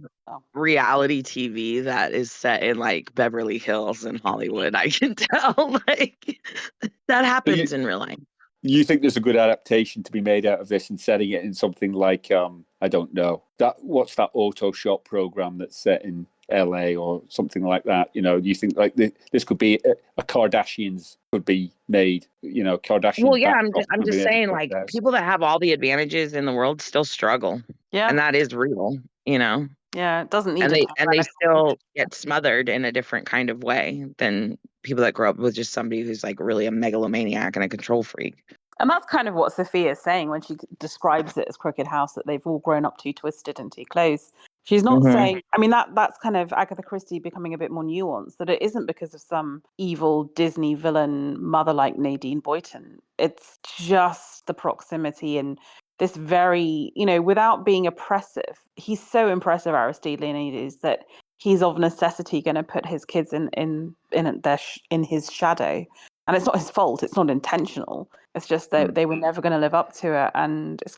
reality TV that is set in like Beverly Hills and Hollywood. I can tell like that happens in real life. You think there's a good adaptation to be made out of this and setting it in something like I don't know, what's that auto shop program that's set in LA or something like that? Do you think like this could be a Kardashians could be made? Kardashians. Well, yeah, I'm just saying, like, people that have all the advantages in the world still struggle. Yeah, and that is real. Yeah, it doesn't need. And they still get smothered in a different kind of way than people that grow up with just somebody who's like really a megalomaniac and a control freak. And that's kind of what Sophia is saying when she describes it as Crooked House, that they've all grown up too twisted and too close. She's not saying, I mean, that's kind of Agatha Christie becoming a bit more nuanced, that it isn't because of some evil Disney villain mother like Nadine Boyton. It's just the proximity and this very, without being oppressive. He's so impressive, Aristide Leonides, that he's of necessity going to put his kids in his shadow. And it's not his fault. It's not intentional. It's just that they were never going to live up to it. And it's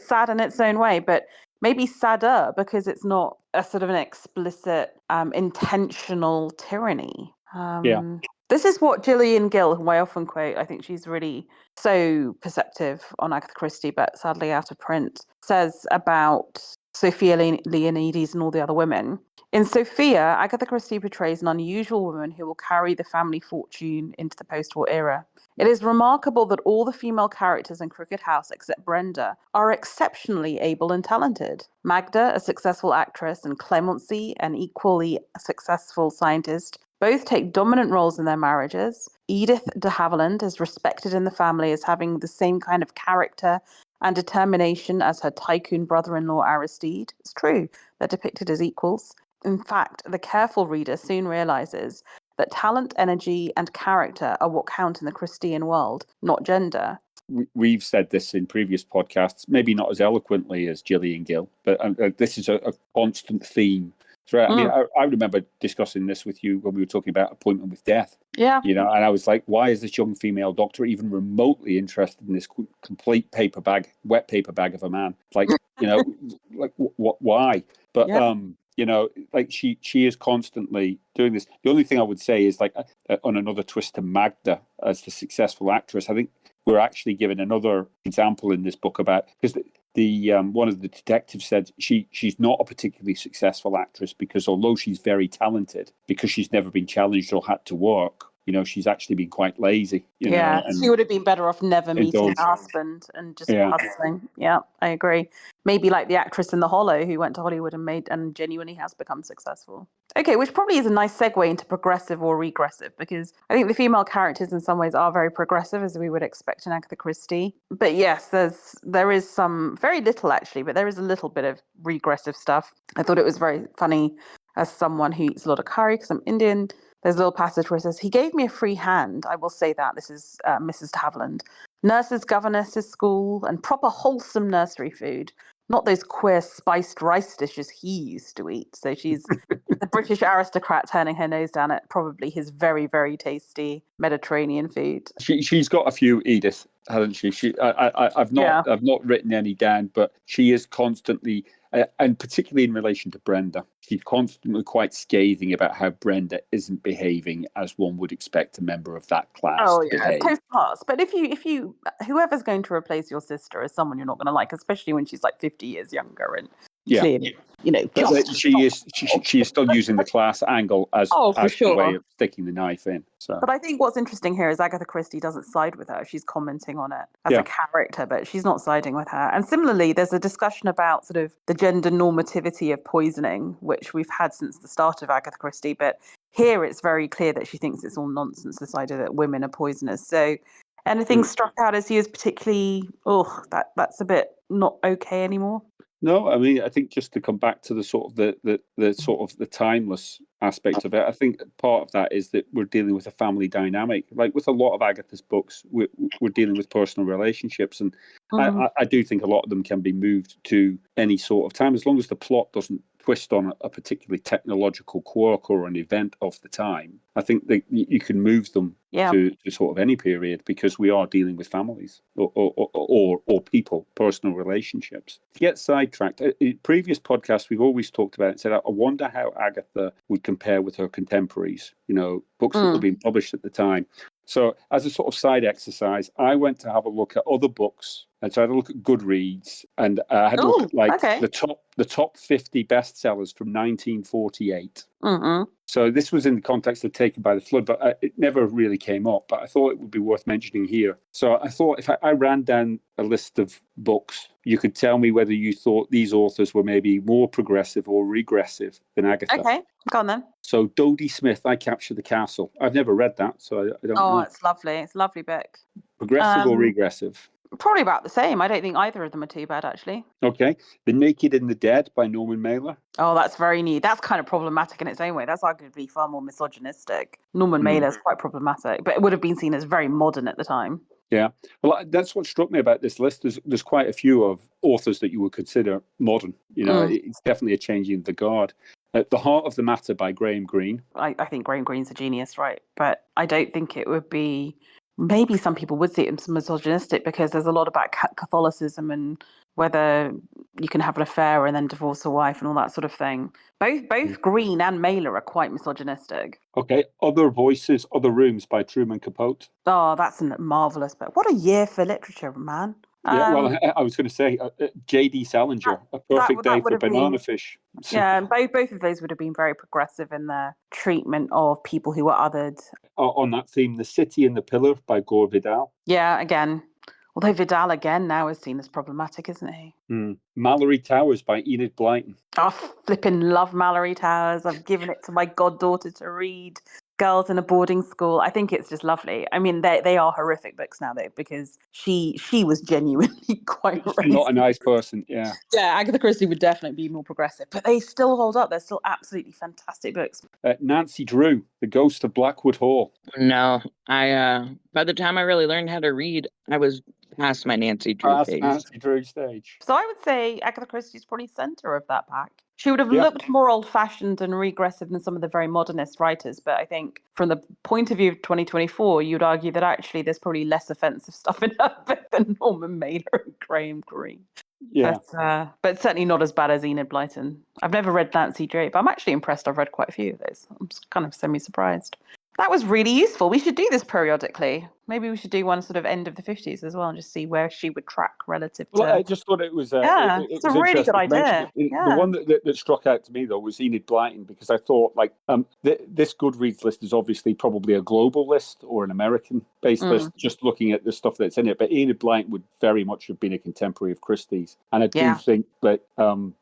sad in its own way, but maybe sadder because it's not a sort of an explicit, intentional tyranny. This is what Gillian Gill, whom I often quote, I think she's really so perceptive on Agatha Christie, but sadly out of print, says about Sophia Leonides and all the other women. In Sophia, Agatha Christie portrays an unusual woman who will carry the family fortune into the post-war era. It is remarkable that all the female characters in Crooked House, except Brenda, are exceptionally able and talented. Magda, a successful actress, and Clemency, an equally successful scientist, both take dominant roles in their marriages. Edith de Havilland is respected in the family as having the same kind of character and determination as her tycoon brother-in-law Aristide. It's true, they're depicted as equals. In fact, the careful reader soon realizes that talent, energy, and character are what count in the Christian world, not gender. We've said this in previous podcasts, maybe not as eloquently as Gillian Gill, but this is a constant theme right. I mean, I remember discussing this with you when we were talking about Appointment with Death. Yeah. And I was like, why is this young female doctor even remotely interested in this complete wet paper bag of a man? Like, like why? But, like she is constantly doing this. The only thing I would say is like on another twist to Magda as the successful actress, I think we're actually given another example in this book about, because the one of the detectives said she's not a particularly successful actress because although she's very talented, because she's never been challenged or had to work, she's actually been quite lazy. And she would have been better off never meeting her husband and just hustling. Yeah, I agree. Maybe like the actress in The Hollow who went to Hollywood and genuinely has become successful. Okay, which probably is a nice segue into progressive or regressive, because I think the female characters in some ways are very progressive, as we would expect in Agatha Christie. But yes, there is some, very little actually, but there is a little bit of regressive stuff. I thought it was very funny as someone who eats a lot of curry because I'm Indian. There's a little passage where it says, he gave me a free hand. I will say that. This is Mrs. Haviland. Nurses, governesses, school, and proper wholesome nursery food. Not those queer spiced rice dishes he used to eat. So she's the British aristocrat turning her nose down at probably his very, very tasty Mediterranean food. She's got a few, Edith, hasn't she? I've not written any down, but she is constantly, and particularly in relation to Brenda, she's constantly quite scathing about how Brenda isn't behaving as one would expect a member of that class to behave. Toast pass. But if you whoever's going to replace your sister is someone you're not going to like, especially when she's like 50 years younger and clearly, she is still using the class angle as a way of sticking the knife in. So. But I think what's interesting here is Agatha Christie doesn't side with her. She's commenting on it as a character, but she's not siding with her. And similarly, there's a discussion about sort of the gender normativity of poisoning, which we've had since the start of Agatha Christie. But here it's very clear that she thinks it's all nonsense, this idea that women are poisonous. So anything struck out as you as particularly, that's a bit not okay anymore? No, I mean, I think just to come back to the sort of the timeless aspect of it, I think part of that is that we're dealing with a family dynamic. Like with a lot of Agatha's books, we're dealing with personal relationships, and I do think a lot of them can be moved to any sort of time as long as the plot doesn't twist on a particularly technological quirk or an event of the time. I think that you can move them to sort of any period because we are dealing with families or people, personal relationships. To get sidetracked, in previous podcasts, we've always talked about it and said, I wonder how Agatha would compare with her contemporaries, books that were being published at the time. So as a sort of side exercise, I went to have a look at other books. And so I had a look at Goodreads, and I had a look at the top 50 bestsellers from 1948. So this was in the context of Taken by the Flood, but it never really came up. But I thought it would be worth mentioning here. So I thought if I ran down a list of books, you could tell me whether you thought these authors were maybe more progressive or regressive than Agatha. Okay, go on then. So Dodie Smith, I Captured the Castle. I've never read that, so I don't know. Oh, it's lovely. It's a lovely book. Progressive or regressive? Probably about the same. I don't think either of them are too bad, actually. Okay. The Naked and the Dead by Norman Mailer. Oh, that's very new. That's kind of problematic in its own way. That's arguably far more misogynistic. Norman Mailer is quite problematic, but it would have been seen as very modern at the time. Yeah. Well, that's what struck me about this list. There's quite a few of authors that you would consider modern. It's definitely a changing of the guard. The Heart of the Matter by Graham Greene. I think Graham Greene's a genius, right? But I don't think it would be... Maybe some people would see it as misogynistic because there's a lot about Catholicism and whether you can have an affair and then divorce a wife and all that sort of thing. Both Greene and Mailer are quite misogynistic. Okay. Other Voices, Other Rooms by Truman Capote. Oh, that's a marvellous book. What a year for literature, man. Yeah, well, I was going to say J.D. Salinger, A Perfect Day for Banana Fish. Yeah, both of those would have been very progressive in their treatment of people who were othered. On that theme, The City and the Pillar by Gore Vidal. Yeah, again. Although Vidal again now is seen as problematic, isn't he? Mallory Towers by Enid Blyton. I flipping love Mallory Towers. I've given it to my goddaughter to read. Girls in a Boarding School. I think it's just lovely. I mean, they are horrific books now, though, because she was genuinely quite racist. Not a nice person, yeah. Yeah, Agatha Christie would definitely be more progressive, but they still hold up. They're still absolutely fantastic books. Nancy Drew, The Ghost of Blackwood Hall. No, by the time I really learned how to read, I was past my Nancy Drew phase. Nancy Drew stage. So I would say Agatha Christie's probably center of that pack. She would have Yeah. looked more old-fashioned and regressive than some of the very modernist writers, but I think from the point of view of 2024, you'd argue that actually there's probably less offensive stuff in her book than Norman Mailer and Graham Greene. Yeah. But certainly not as bad as Enid Blyton. I've never read Nancy Drake, but I'm actually impressed. I've read quite a few of those. I'm kind of semi-surprised. That was really useful. We should do this periodically. Maybe we should do one sort of end of the 50s as well and just see where she would track relative to... Well, I just thought it was it's a really good idea. The one that struck out to me, though, was Enid Blyton, because I thought, like, this Goodreads list is obviously probably a global list or an American-based list, just looking at the stuff that's in it. But Enid Blyton would very much have been a contemporary of Christie's. And I do think that,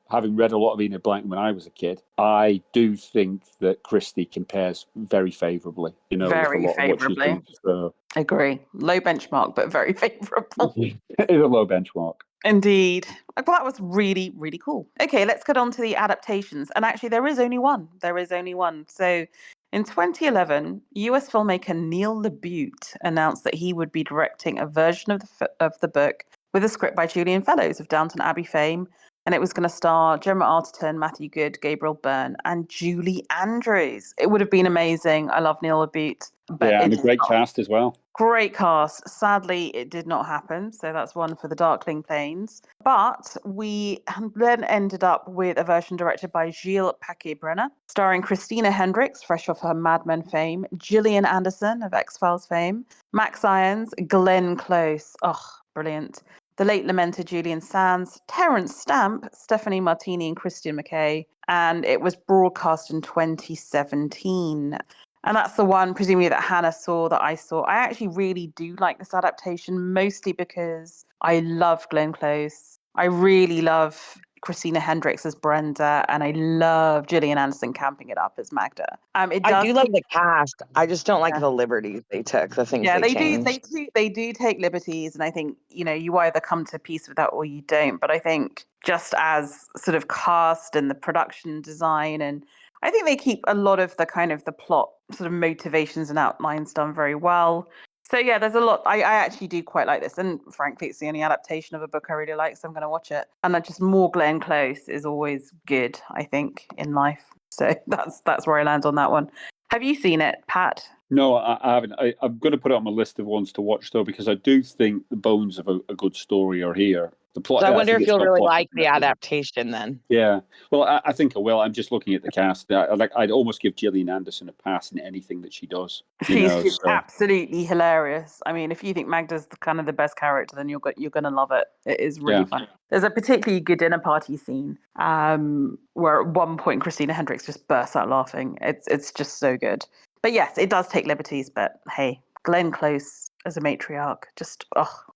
having read a lot of Enid Blyton when I was a kid, I do think that Christie compares very favourably, with a lot of what she's doing. So. Agree. Low benchmark, but very favourable. It's a low benchmark. Indeed. Well, that was really, really cool. Okay, let's get on to the adaptations. And actually, there is only one. So in 2011, US filmmaker Neil LaBute announced that he would be directing a version of the book with a script by Julian Fellows of Downton Abbey fame. And it was going to star Gemma Arterton, Matthew Good, Gabriel Byrne, and Julie Andrews. It would have been amazing. I love Neil LaBute. But and a great cast as well. Great cast. Sadly, it did not happen. So that's one for the Darkling Plains. But we then ended up with a version directed by Gilles Paquet-Brenner, starring Christina Hendricks, fresh off her Mad Men fame, Gillian Anderson of X-Files fame, Max Irons, Glenn Close. Oh, brilliant. The late lamented Julian Sands, Terence Stamp, Stephanie Martini, and Christian McKay. And it was broadcast in 2017. And that's the one, presumably, that Hannah saw, that I saw. I actually really do like this adaptation, mostly because I love Glenn Close. I really love Christina Hendricks as Brenda, and I love Gillian Anderson camping it up as Magda. I do love the cast. I just don't like the liberties they took, the things they changed. They do take liberties, and I think, you either come to peace with that or you don't. But I think just as sort of cast and the production design, and I think they keep a lot of the kind of the plot sort of motivations and outlines done very well. So yeah, there's a lot. I actually do quite like this, and frankly, it's the only adaptation of a book I really like, so I'm going to watch it. And just more Glenn Close is always good, I think, in life. So that's where I land on that one. Have you seen it, Pat? No, I haven't. I'm going to put it on my list of ones to watch, though, because I do think the bones of a good story are here. The plot. So I wonder if you'll really like the adaptation then. Yeah. Well, I think I will. I'm just looking at the cast. I'd almost give Gillian Anderson a pass in anything that she does. She's absolutely hilarious. I mean, if you think Magda's kind of the best character, then you're going to love it. It is really fun. There's a particularly good dinner party scene where at one point Christina Hendricks just bursts out laughing. It's just so good. But yes, it does take liberties. But hey, Glenn Close as a matriarch, just,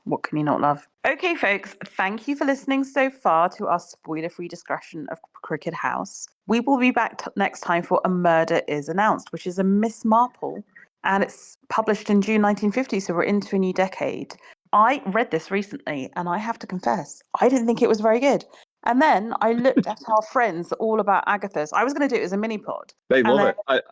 what can you not love? Okay, folks, thank you for listening so far to our spoiler-free discussion of Cricket House. We will be back next time for A Murder Is Announced, which is a Miss Marple, and it's published in June 1950, so we're into a new decade. I read this recently, and I have to confess, I didn't think it was very good. And then I looked at our friends all about Agatha's. I was going to do it as a mini pod. They love it.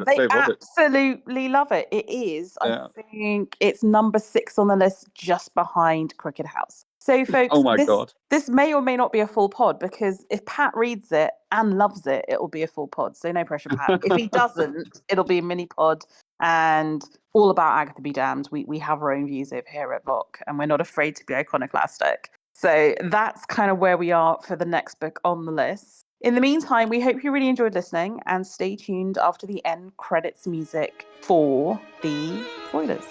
They absolutely love it. It is. I think it's number 6 on the list, just behind Cricket House. So, folks, oh my God. This may or may not be a full pod, because if Pat reads it and loves it, it'll be a full pod. So no pressure, Pat. If he doesn't, it'll be a mini pod. And all about Agatha be damned. We have our own views over here at Voc, and we're not afraid to be iconoclastic. So that's kind of where we are for the next book on the list. In the meantime, we hope you really enjoyed listening, and stay tuned after the end credits music for the spoilers.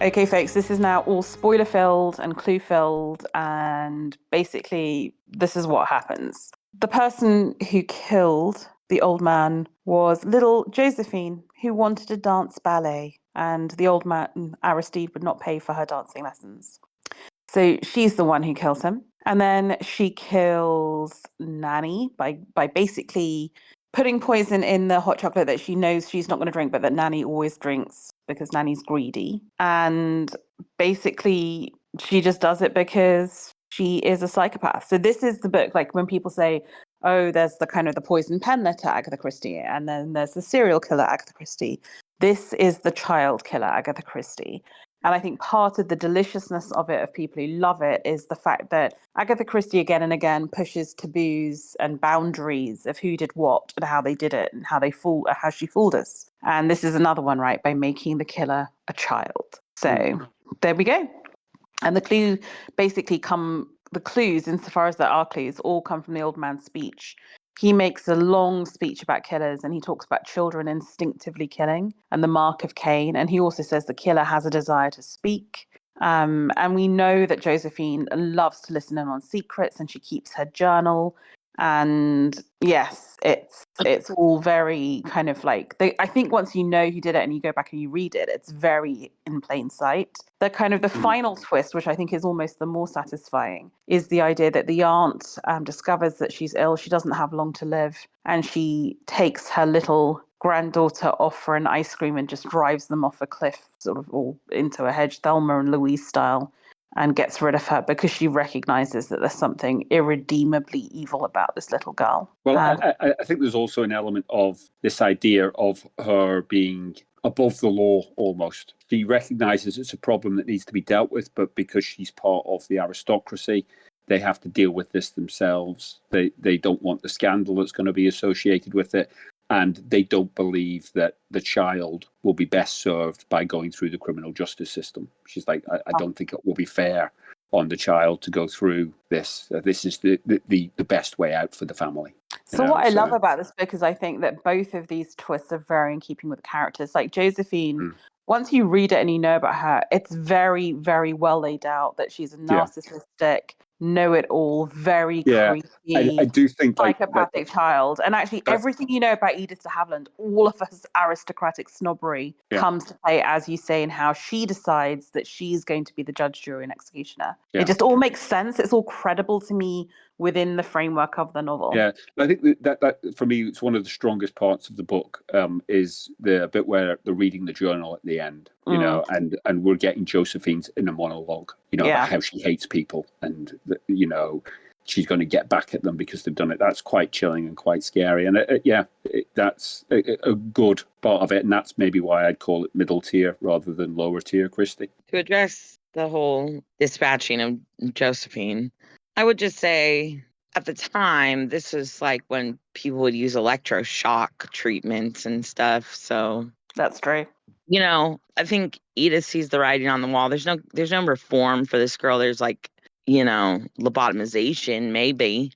Okay, folks, this is now all spoiler-filled and clue-filled, and basically, this is what happens. The person who killed the old man was little Josephine, who wanted to dance ballet, and the old man, Aristide, would not pay for her dancing lessons. So she's the one who kills him. And then she kills Nanny by basically putting poison in the hot chocolate that she knows she's not going to drink, but that Nanny always drinks because Nanny's greedy. And basically, she just does it because she is a psychopath. So this is the book, like when people say, oh, there's the kind of the poison pen letter Agatha Christie, and then there's the serial killer Agatha Christie. This is the child killer Agatha Christie. And I think part of the deliciousness of it, of people who love it, is the fact that Agatha Christie again and again pushes taboos and boundaries of who did what and how they did it and how she fooled us. And this is another one, right, by making the killer a child. So there we go. And the clues, insofar as there are clues, all come from the old man's speech. He makes a long speech about killers, and he talks about children instinctively killing and the mark of Cain. And he also says the killer has a desire to speak. And we know that Josephine loves to listen in on secrets, and she keeps her journal. And yes, it's all very kind of like, I think once you know who did it and you go back and you read it, it's very in plain sight. The kind of the final twist, which I think is almost the more satisfying, is the idea that the aunt discovers that she's ill, she doesn't have long to live, and she takes her little granddaughter off for an ice cream and just drives them off a cliff, sort of, or into a hedge, Thelma and Louise style, and gets rid of her because she recognizes that there's something irredeemably evil about this little girl. Well, I think there's also an element of this idea of her being above the law almost. She recognizes it's a problem that needs to be dealt with, but because she's part of the aristocracy, they have to deal with this themselves. They don't want the scandal that's going to be associated with it. And they don't believe that the child will be best served by going through the criminal justice system. She's like, I don't think it will be fair on the child to go through this. This is the best way out for the family. So what I love about this book is I think that both of these twists are very in keeping with the characters. Like Josephine, once you read it and you know about her, it's very, very well laid out that she's a narcissistic, know-it-all, very creepy, I do think psychopathic child. And actually everything you know about Edith de Havilland, all of her aristocratic snobbery comes to play, as you say, in how she decides that she's going to be the judge, jury, and executioner. It just all makes sense. It's all credible to me within the framework of the novel. Yeah, I think that for me, it's one of the strongest parts of the book, is the bit where they're reading the journal at the end, you know, and we're getting Josephine's inner monologue, you know, about how she hates people and, you know, she's going to get back at them because they've done it. That's quite chilling and quite scary. And that's a good part of it. And that's maybe why I'd call it middle tier rather than lower tier, Christie. To address the whole dispatching of Josephine, I would just say at the time, this was like when people would use electroshock treatments and stuff. So that's true. You know, I think Edith sees the writing on the wall. There's no reform for this girl. There's like, you know, lobotomization maybe,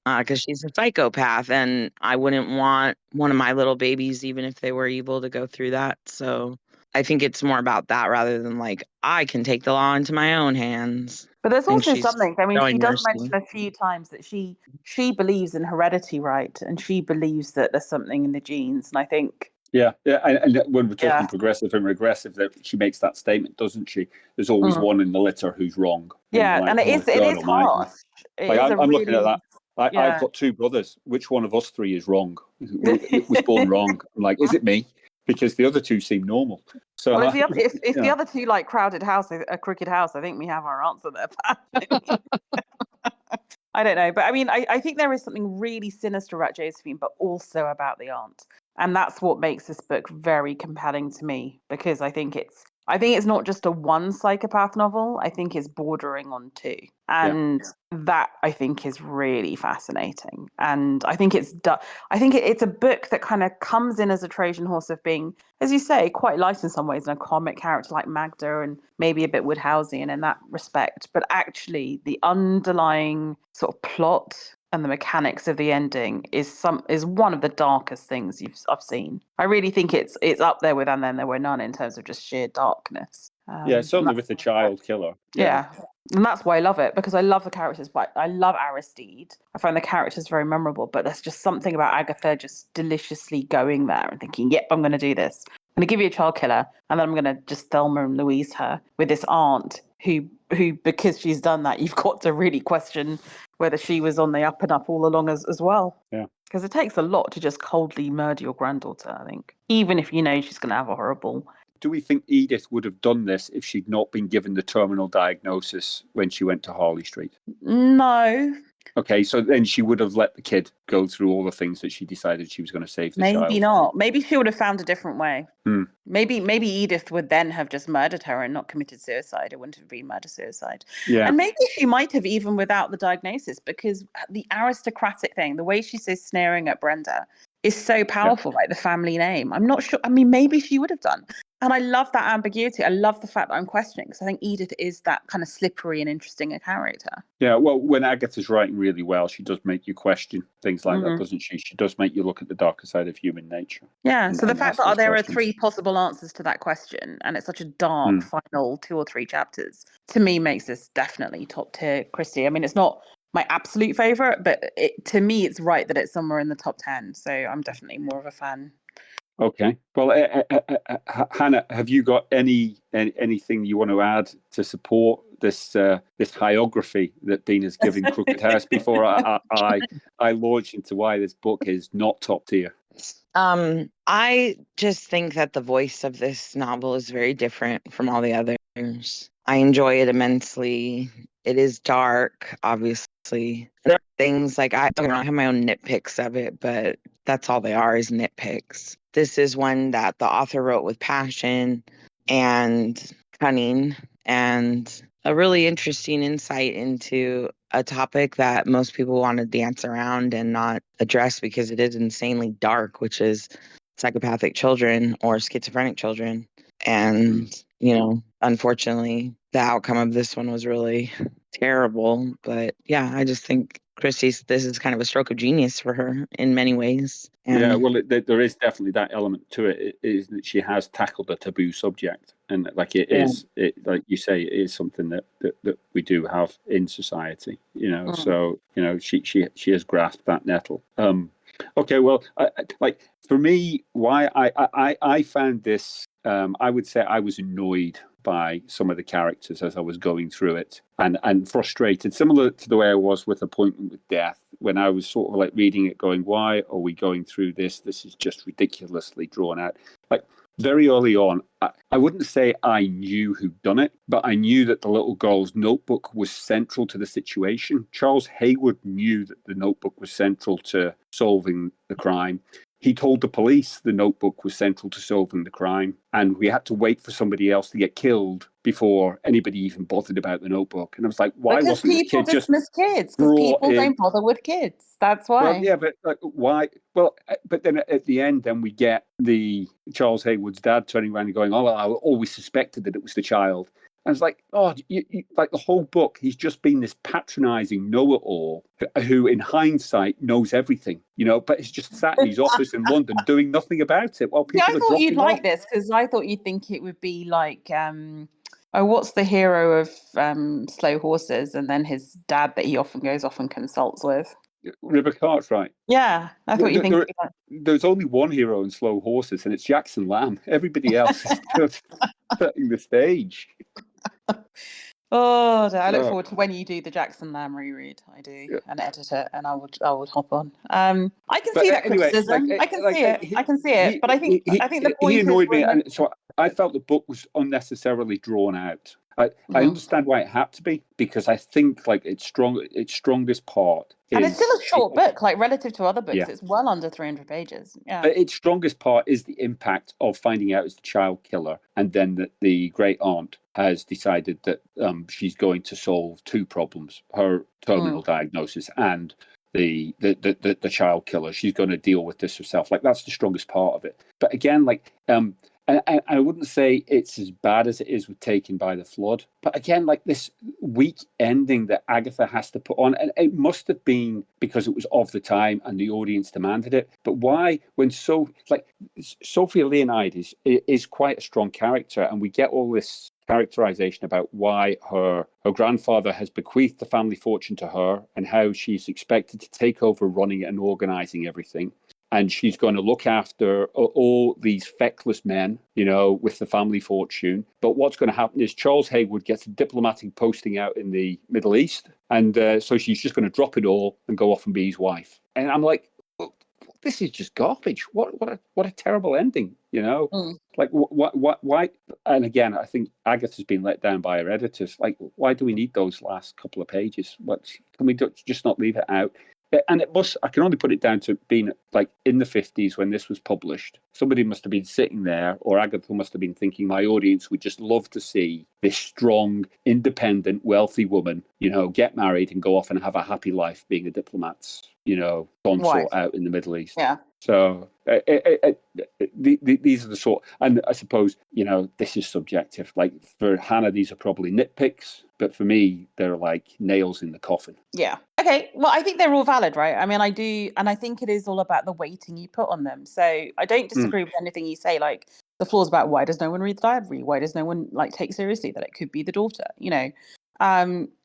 because she's a psychopath, and I wouldn't want one of my little babies, even if they were evil, to go through that. So I think it's more about that rather than like, I can take the law into my own hands. But there's also something, I mean, she does mercy. mention a few times that she believes in heredity, right? And she believes that there's something in the genes. And I think... Yeah. And when we're talking progressive and regressive, that she makes that statement, doesn't she? There's always one in the litter who's wrong. Yeah, like, and it is harsh. I'm looking at that. I've got two brothers. Which one of us three is wrong? It was born wrong. I'm like, is it me? Because the other two seem normal. So well, if the other two like crowded house, a crooked house, I think we have our answer there. I don't know, but I mean, I think there is something really sinister about Josephine, but also about the aunt, and that's what makes this book very compelling to me, because I think it's not just a one psychopath novel. I think it's bordering on two, and that I think is really fascinating. And I think it's a book that kind of comes in as a Trojan horse of being, as you say, quite light in some ways, and a comic character like Magda, and maybe a bit Woodhouseian in that respect. But actually, the underlying sort of plot and the mechanics of the ending is one of the darkest things I've seen. I really think it's up there with And Then There Were None in terms of just sheer darkness. Certainly with the child killer. Yeah. And that's why I love it, because I love the characters. But I love Aristide. I find the characters very memorable, but there's just something about Agatha just deliciously going there and thinking, yep, I'm going to do this. I'm going to give you a child killer, and then I'm going to just Thelma and Louise her with this aunt who, because she's done that, you've got to really question whether she was on the up and up all along as well. Yeah. Because it takes a lot to just coldly murder your granddaughter, I think, even if you know she's going to have a horrible... Do we think Edith would have done this if she'd not been given the terminal diagnosis when she went to Harley Street? No, Okay, so then she would have let the kid go through all the things that she decided she was going to save the child. Maybe not. Maybe she would have found a different way. Hmm. Maybe Edith would then have just murdered her and not committed suicide. It wouldn't have been murder-suicide. Yeah. And maybe she might have even without the diagnosis, because the aristocratic thing, the way she's so sneering at Brenda, is so powerful, like the family name. I'm not sure. I mean, maybe she would have done. And I love that ambiguity. I love the fact that I'm questioning, because I think Edith is that kind of slippery and interesting a character. Yeah, well, when Agatha's writing really well, she does make you question things like that, doesn't she? She does make you look at the darker side of human nature. Yeah, so the fact that there questions. are 3 possible answers to that question, and it's such a dark final 2 or 3 chapters, to me makes this definitely top tier Christie. I mean, it's not my absolute favourite, but to me, it's right that it's somewhere in the top 10. So I'm definitely more of a fan. Okay. Well, Hannah, have you got anything you want to add to support this this biography that Bina's giving Crooked House before I launch into why this book is not top tier? I just think that the voice of this novel is very different from all the others. I enjoy it immensely. It is dark, obviously. There are things like I have my own nitpicks of it, but that's all they are, is nitpicks. This is one that the author wrote with passion and cunning and a really interesting insight into a topic that most people want to dance around and not address because it is insanely dark, which is psychopathic children or schizophrenic children. And, unfortunately, the outcome of this one was really terrible. But yeah, I just think this is kind of a stroke of genius for her in many ways. Yeah, well, there is definitely that element to it. It is that she has tackled a taboo subject, and like like you say, it is something that we do have in society. So she has grasped that nettle. Okay, well, for me, why I found this, I would say I was annoyed by some of the characters as I was going through it, and frustrated, similar to the way I was with Appointment with Death, when I was sort of like reading it going, why are we going through this? This is just ridiculously drawn out. Like very early on, I wouldn't say I knew who'd done it, but I knew that the little girl's notebook was central to the situation. Charles Haywood knew that the notebook was central to solving the crime. He told the police the notebook was central to solving the crime, and we had to wait for somebody else to get killed before anybody even bothered about the notebook. And I was like, why wasn't this kid just dismiss kids? Because people don't bother with kids. That's why. Well, yeah, but why? Well, but then at the end, then we get the Charles Haywood's dad turning around and going, "Oh, I always suspected that it was the child." And it's like, oh, like the whole book, he's just been this patronizing know-it-all who, in hindsight, knows everything, but he's just sat in his office in London doing nothing about it while people I thought you'd off. like this, because I thought you'd think it would be like, what's the hero of Slow Horses, and then his dad that he often goes off and consults with? River Cartwright. Yeah, I thought you'd think there's only one hero in Slow Horses, and it's Jackson Lamb. Everybody else is just setting the stage. Oh, I look forward to when you do the Jackson Lamb reread. I do, and edit it, and I would hop on. I can see that criticism. I can see it. But I think the point he annoyed me, is and so I felt the book was unnecessarily drawn out. I understand why it had to be, because I think its strongest part is, and it's still a short book, relative to other books. It's well under 300 pages. Yeah. But its strongest part is the impact of finding out it's the child killer, and then that the great aunt has decided that she's going to solve 2 problems: her terminal diagnosis and the child killer. She's going to deal with this herself. That's the strongest part of it. But again, and I wouldn't say it's as bad as it is with Taken by the Flood. But again, this weak ending that Agatha has to put on, and it must have been because it was of the time and the audience demanded it. But why, when Sophia Leonides is quite a strong character, and we get all this characterization about why her grandfather has bequeathed the family fortune to her, and how she's expected to take over running and organizing everything. And she's going to look after all these feckless men, with the family fortune. But what's going to happen is Charles Haywood gets a diplomatic posting out in the Middle East. And so she's just going to drop it all and go off and be his wife. And I'm like, well, this is just garbage. What a terrible ending. You know, like why? And again, I think Agatha's been let down by her editors. Like, why do we need those last couple of pages? Can we just not leave it out? And I can only put it down to being like in the 50s when this was published. Somebody must have been sitting there, or Agatha must have been thinking, my audience would just love to see this strong, independent, wealthy woman, get married and go off and have a happy life being a diplomat's, consort out in the Middle East. Yeah. So these are the sort, and I suppose, this is subjective. Like for Hannah, these are probably nitpicks, but for me, they're like nails in the coffin. Yeah. Okay. Well, I think they're all valid, right? I mean, I do. And I think it is all about the weighting you put on them. So I don't disagree with anything you say. Like the flaws about why does no one read the diary? Why does no one take seriously that it could be the daughter?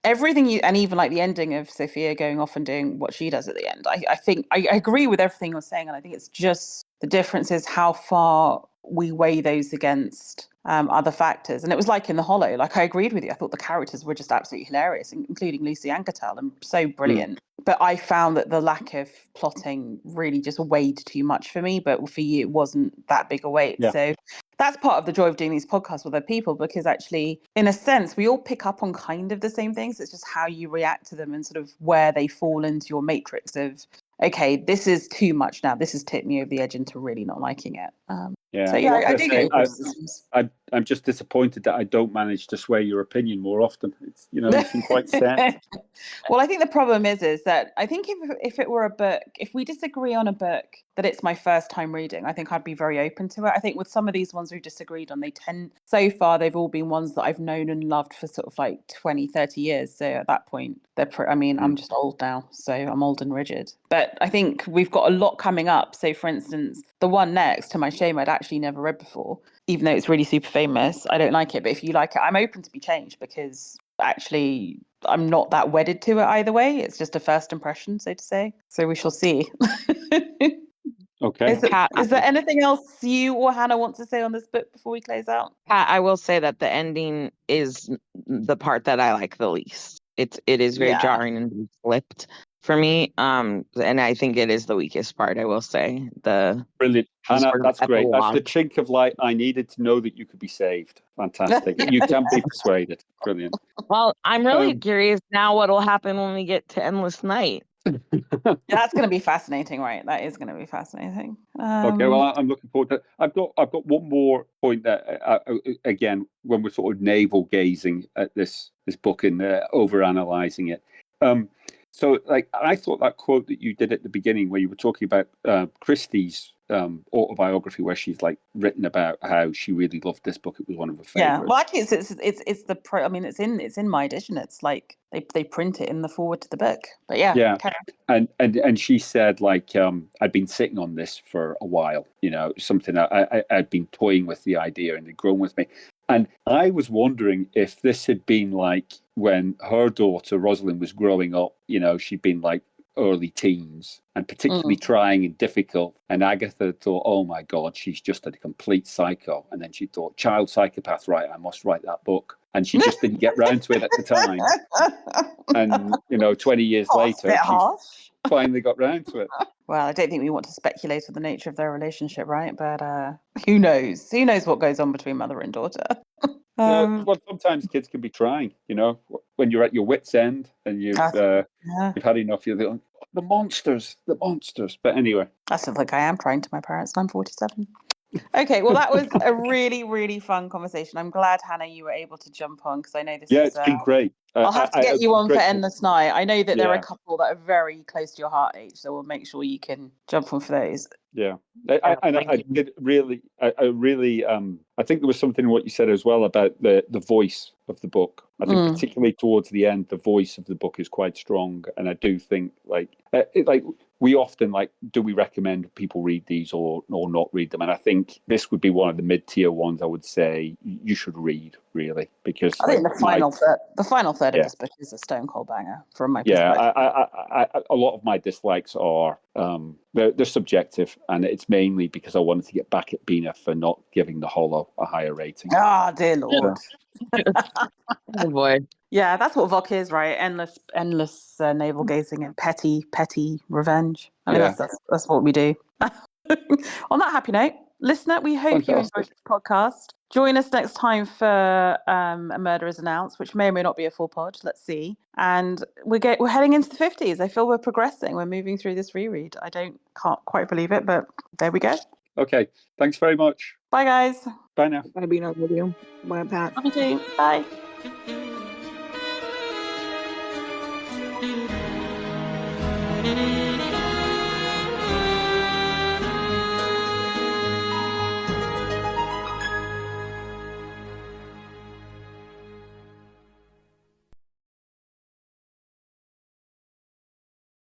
Everything and even like the ending of Sophia going off and doing what she does at the end. I think I agree with everything you're saying. And I think it's just the difference is how far we weigh those against other factors. And it was like in The Hollow, like I agreed with you. I thought the characters were just absolutely hilarious, including Lucy Anketel, and so brilliant. But I found that the lack of plotting really just weighed too much for me. But for you, it wasn't that big a weight. Yeah. So that's part of the joy of doing these podcasts with other people, because actually, in a sense, we all pick up on kind of the same things. It's just how you react to them and sort of where they fall into your matrix of, okay, this is too much now. This has tipped me over the edge into really not liking it. So yeah, I do get criticisms. I'm just disappointed that I don't manage to sway your opinion more often. It's you seem quite set. Well, I think the problem is that I think if it were a book, if we disagree on a book that it's my first time reading, I think I'd be very open to it. I think with some of these ones we've disagreed on, so far they've all been ones that I've known and loved for sort of like 20, 30 years. So at that point, I'm just old now, so I'm old and rigid. But I think we've got a lot coming up. So for instance, the one next, to my shame, I'd actually never read before, even though it's really super famous. I don't like it, but if you like it, I'm open to be changed, because actually I'm not that wedded to it either way. It's just a first impression, so to say. So we shall see. Okay. Is there anything else you or Hannah want to say on this book before we close out? I will say that the ending is the part that I like the least. It is very jarring and flipped for me. And I think it is the weakest part, I will say. Brilliant. Hannah, that's great. That's the chink of light I needed to know that you could be saved. Fantastic. You can be persuaded. Brilliant. Well, I'm really curious now what will happen when we get to Endless Night. That's going to be fascinating, right? That is going to be fascinating. Okay, well, I'm looking forward to it. I've got one more point that, again, when we're sort of navel gazing at this book and over analysing it. So, like, I thought that quote that you did at the beginning, where you were talking about Christie's autobiography, where she's like written about how she really loved this book. It was one of her favorites. Yeah, well, actually, it's in my edition. It's like they print it in the forward to the book. But yeah. And she said, like, I'd been sitting on this for a while. Something I'd been toying with the idea, and it had grown with me. And I was wondering if this had been like when her daughter Rosalind was growing up. She'd been like early teens and particularly trying and difficult. And Agatha thought, oh my God, she's just a complete psycho. And then she thought, child psychopath, right, I must write that book. And she just didn't get round to it at the time. And, 20 years later, she finally got round to it. Well, I don't think we want to speculate on the nature of their relationship, right? But who knows? Who knows what goes on between mother and daughter? Well, sometimes kids can be trying, when you're at your wit's end and you've had enough. You're like, the monsters. But anyway. I still think I am trying to my parents, and I'm 47. Okay, well, that was a really, really fun conversation. I'm glad, Hannah, you were able to jump on, because I know this is... it's been great. I'll have to get you on for Endless Night. I know that there are a couple that are very close to your heart age, so we'll make sure you can jump on for those. Yeah, I did really. I think there was something in what you said as well about the voice of the book. I think particularly towards the end, the voice of the book is quite strong, and I do think we often do we recommend people read these or not read them? And I think this would be one of the mid-tier ones. I would say you should read, really, because I think the final third of this book is a stone cold banger from my perspective. Yeah, a lot of my dislikes are they're subjective, and it's mainly because I wanted to get back at Bina for not giving The Hollow a higher rating. Ah, dear Lord. Oh boy. Yeah, that's what Vok is, right? Endless navel gazing and petty revenge. I think that's what we do. On that happy note, Listener, we hope you enjoyed this podcast. Join us next time for A Murder is Announced, which may or may not be a full pod. Let's see. And we're heading into the 50s. I feel we're progressing. We're moving through this reread. Can't quite believe it, but there we go. Okay. Thanks very much. Bye, guys. Bye now. Bye, Bina. Love you. Bye, Pat. Love you too. Bye.